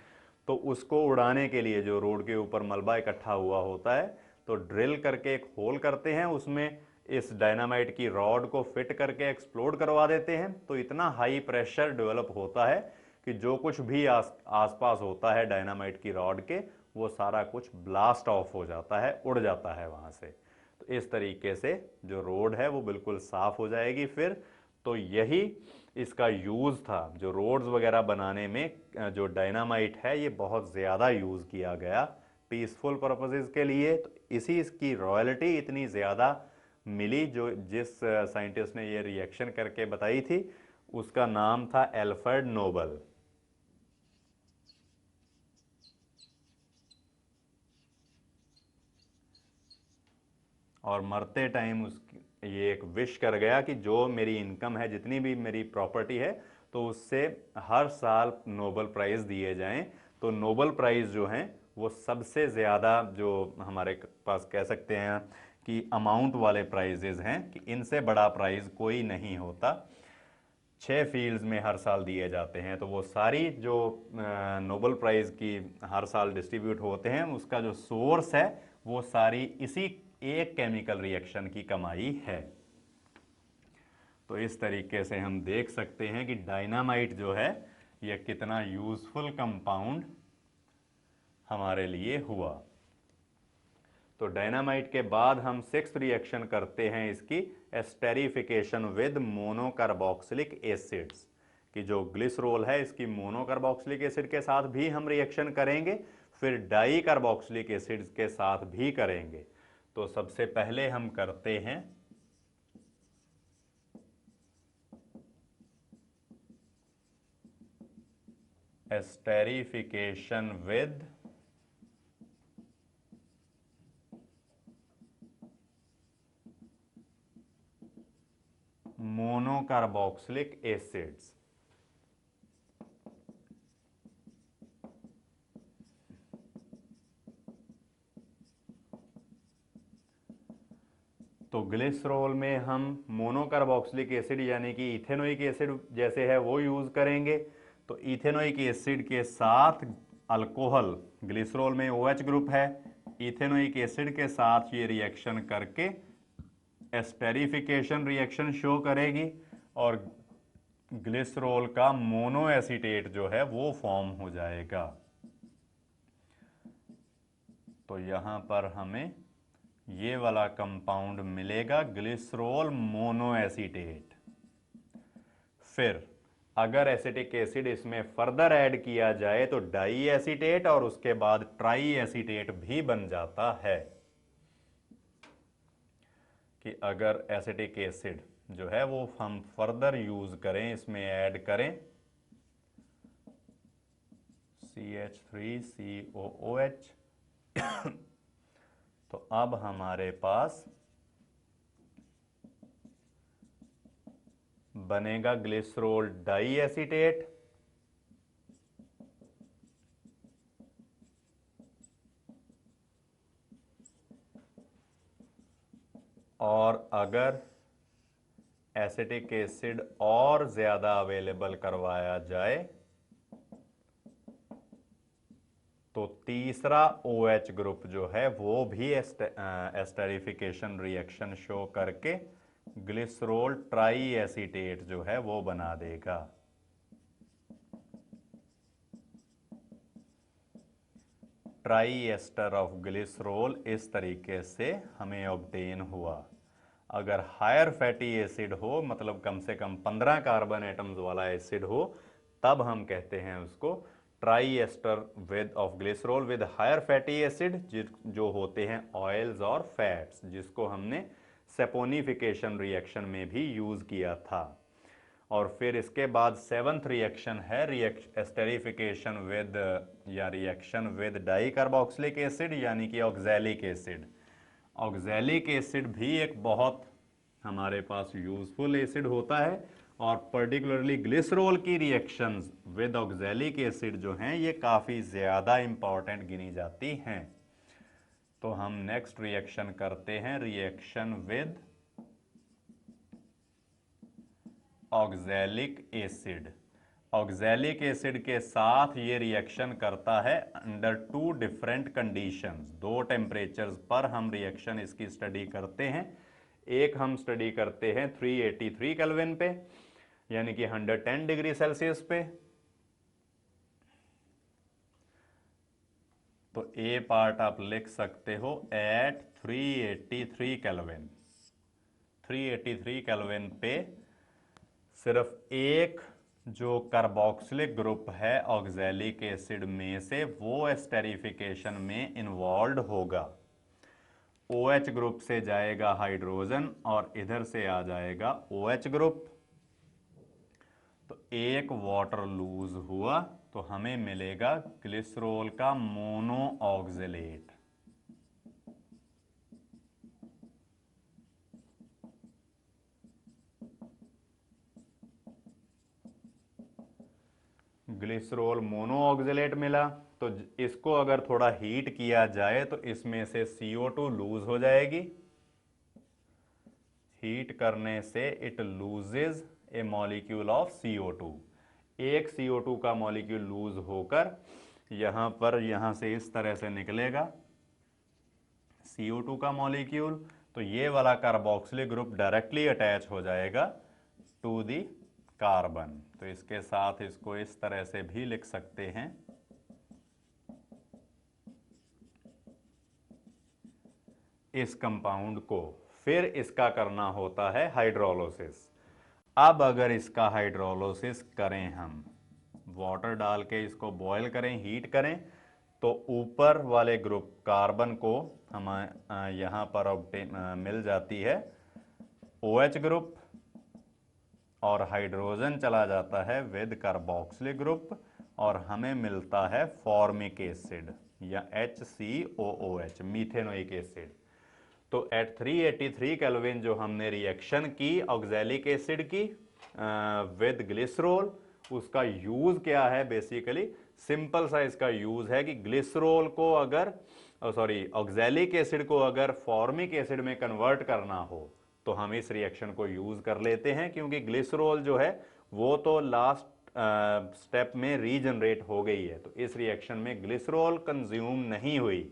तो उसको उड़ाने के लिए जो रोड के ऊपर मलबा इकट्ठा हुआ होता है, तो ड्रिल करके एक होल करते हैं, उसमें इस डायनामाइट की रॉड को फिट करके एक्सप्लोड करवा देते हैं, तो इतना हाई प्रेशर डेवलप होता है कि जो कुछ भी आसपास होता है डायनामाइट की रॉड के, वो सारा कुछ ब्लास्ट ऑफ हो जाता है, उड़ जाता है वहाँ से। तो इस तरीके से जो रोड है वो बिल्कुल साफ हो जाएगी फिर। तो यही इसका यूज़ था, जो रोड्स वगैरह बनाने में जो डायनामाइट है ये बहुत ज़्यादा यूज़ किया गया पीसफुल पर्पसेस के लिए। तो इसी इसकी रॉयल्टी इतनी ज़्यादा मिली, जो जिस साइंटिस्ट ने ये रिएक्शन करके बताई थी उसका नाम था एल्फ्रेड नोबल। और मरते टाइम उसकी ये एक विश कर गया कि जो मेरी इनकम है, जितनी भी मेरी प्रॉपर्टी है, तो उससे हर साल नोबल प्राइज़ दिए जाएं। तो नोबल प्राइज़ जो हैं वो सबसे ज़्यादा, जो हमारे पास कह सकते हैं कि अमाउंट वाले प्राइजेज हैं, कि इनसे बड़ा प्राइज़ कोई नहीं होता। 6 फील्ड्स में हर साल दिए जाते हैं, तो वो सारी जो नोबल प्राइज़ की हर साल डिस्ट्रीब्यूट होते हैं, उसका जो सोर्स है वो सारी इसी एक केमिकल रिएक्शन की कमाई है। तो इस तरीके से हम देख सकते हैं कि डायनामाइट जो है ये कितना यूजफुल कंपाउंड हमारे लिए हुआ। तो डायनामाइट के बाद हम 6th रिएक्शन करते हैं इसकी एस्टेरिफिकेशन विद मोनोकार्बोक्सिलिक एसिड्स, कि जो ग्लिसरॉल है इसकी मोनो कार्बोक्सिलिक एसिड के साथ भी हम रिएक्शन करेंगे, फिर डाई कार्बोक्सिलिक एसिड के साथ भी करेंगे। तो सबसे पहले हम करते हैं एस्टेरिफिकेशन विद मोनोकार्बोक्सिलिक एसिड्स। तो ग्लिसरॉल में हम मोनोकार्बोक्सिलिक एसिड यानी कि इथेनोइक एसिड जैसे है वो यूज करेंगे। तो इथेनोइक एसिड के साथ अल्कोहल, ग्लिसरॉल में OH ग्रुप है, इथेनोइक एसिड के साथ ये रिएक्शन करके एस्टेरिफिकेशन रिएक्शन शो करेगी और ग्लिसरॉल का मोनो एसीटेट जो है वो फॉर्म हो जाएगा। तो यहां पर हमें ये वाला कंपाउंड मिलेगा ग्लिसरॉल मोनोएसीटेट। फिर अगर एसिटिक एसिड इसमें फर्दर ऐड किया जाए तो डाई एसीटेट और उसके बाद ट्राई एसीटेट भी बन जाता है। कि अगर एसिटिक एसिड जो है वो हम फर्दर यूज करें, इसमें ऐड करें CH3COOH तो अब हमारे पास बनेगा ग्लिसरॉल डाई एसीटेट और अगर एसिटिक एसिड और ज्यादा अवेलेबल करवाया जाए तो तीसरा OH ग्रुप जो है वो भी एस्टेरिफिकेशन रिएक्शन शो करके ग्लिसरॉल ट्राई एसीटेट जो है वो बना देगा। ट्राई एस्टर ऑफ ग्लिसरॉल इस तरीके से हमें ऑब्टेन हुआ। अगर हायर फैटी एसिड हो, मतलब कम से कम 15 कार्बन एटम्स वाला एसिड हो, तब हम कहते हैं उसको tri ester with of glycerol with higher fatty acid, जो होते हैं ऑयल्स और फैट्स, जिसको हमने सेपोनिफिकेशन रिएक्शन में भी यूज किया था। और फिर इसके बाद सेवंथ रिएक्शन है एस्टेरिफिकेशन विद या reaction with di carboxylic acid यानी कि ऑक्सैलिक एसिड। ऑक्सैलिक एसिड भी एक बहुत हमारे पास यूजफुल एसिड होता है और पर्टिकुलरली ग्लिसरॉल की रिएक्शंस विद ऑक्सैलिक एसिड जो हैं ये काफ़ी ज़्यादा इंपॉर्टेंट गिनी जाती हैं। तो हम नेक्स्ट रिएक्शन करते हैं reaction with oxalic acid. Oxalic acid के साथ ये रिएक्शन करता है अंडर 2 डिफरेंट कंडीशंस। 2 टेम्परेचर्स पर हम रिएक्शन इसकी स्टडी करते हैं। एक हम स्टडी करते हैं 383 केल्विन पे यानी कि 110 डिग्री सेल्सियस पे। तो ए पार्ट आप लिख सकते हो एट 383 केल्विन। 383 केल्विन पे सिर्फ एक जो कार्बोक्सिलिक ग्रुप है ऑक्सैलिक एसिड में से वो एस्टेरिफिकेशन में इन्वॉल्व होगा। OH ग्रुप से जाएगा हाइड्रोजन और इधर से आ जाएगा OH ग्रुप। तो एक वाटर लूज हुआ तो हमें मिलेगा ग्लिसरॉल का mono oxalate. Glycerol mono oxalate मिला तो इसको अगर थोड़ा हीट किया जाए तो इसमें से CO2 लूज हो जाएगी। हीट करने से it loses A molecule of CO2। एक CO2 का मॉलिक्यूल लूज होकर यहां से इस तरह से निकलेगा CO2 का मॉलिक्यूल। तो ये वाला कार्बोक्सिलिक ग्रुप डायरेक्टली अटैच हो जाएगा टू दी कार्बन। तो इसके साथ इसको इस तरह से भी लिख सकते हैं इस कंपाउंड को। फिर इसका करना होता है हाइड्रोलिसिस। अब अगर इसका हाइड्रोलिसिस करें, हम वाटर डाल के इसको बॉयल करें, हीट करें, तो ऊपर वाले ग्रुप कार्बन को हम यहाँ पर मिल जाती है OH ग्रुप, और हाइड्रोजन चला जाता है विद कार्बोक्सिल ग्रुप, और हमें मिलता है फॉर्मिक एसिड या HCOOH, मीथेनोइक एसिड। तो एट 383 केल्विन जो हमने रिएक्शन की ऑक्सैलिक एसिड की विद ग्लिसरॉल, उसका यूज क्या है? बेसिकली सिंपल सा इसका यूज है कि ग्लिसरॉल को अगर ऑक्सैलिक एसिड को अगर फॉर्मिक एसिड में कन्वर्ट करना हो तो हम इस रिएक्शन को यूज कर लेते हैं, क्योंकि ग्लिसरॉल जो है वो तो लास्ट स्टेप में रीजनरेट हो गई है, तो इस रिएक्शन में ग्लिसरॉल कंज्यूम नहीं हुई।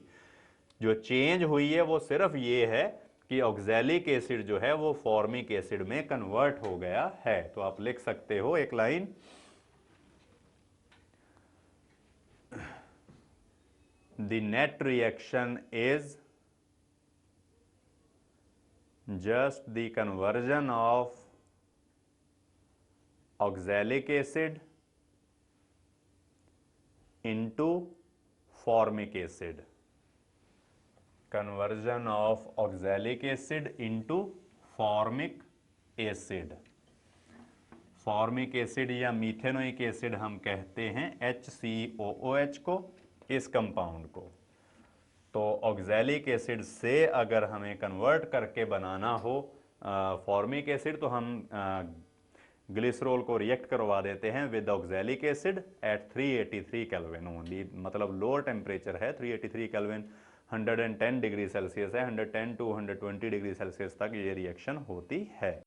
जो चेंज हुई है वो सिर्फ ये है कि ऑक्सैलिक एसिड जो है वो फॉर्मिक एसिड में कन्वर्ट हो गया है। तो आप लिख सकते हो एक line, the net reaction is just the conversion of oxalic acid into formic acid, conversion of oxalic acid into formic acid। Formic acid या मीथेनोइक एसिड हम कहते हैं HCOOH को, इस कंपाउंड को। तो ऑक्सैलिक एसिड से अगर हमें कन्वर्ट करके बनाना हो फॉर्मिक एसिड, तो हम ग्लिसरॉल को रिएक्ट करवा देते हैं with oxalic acid at 383 kelvin only, मतलब लोअर टेम्परेचर है 383 केल्विन, 110 डिग्री सेल्सियस है, 110 to 120 डिग्री सेल्सियस तक ये रिएक्शन होती है।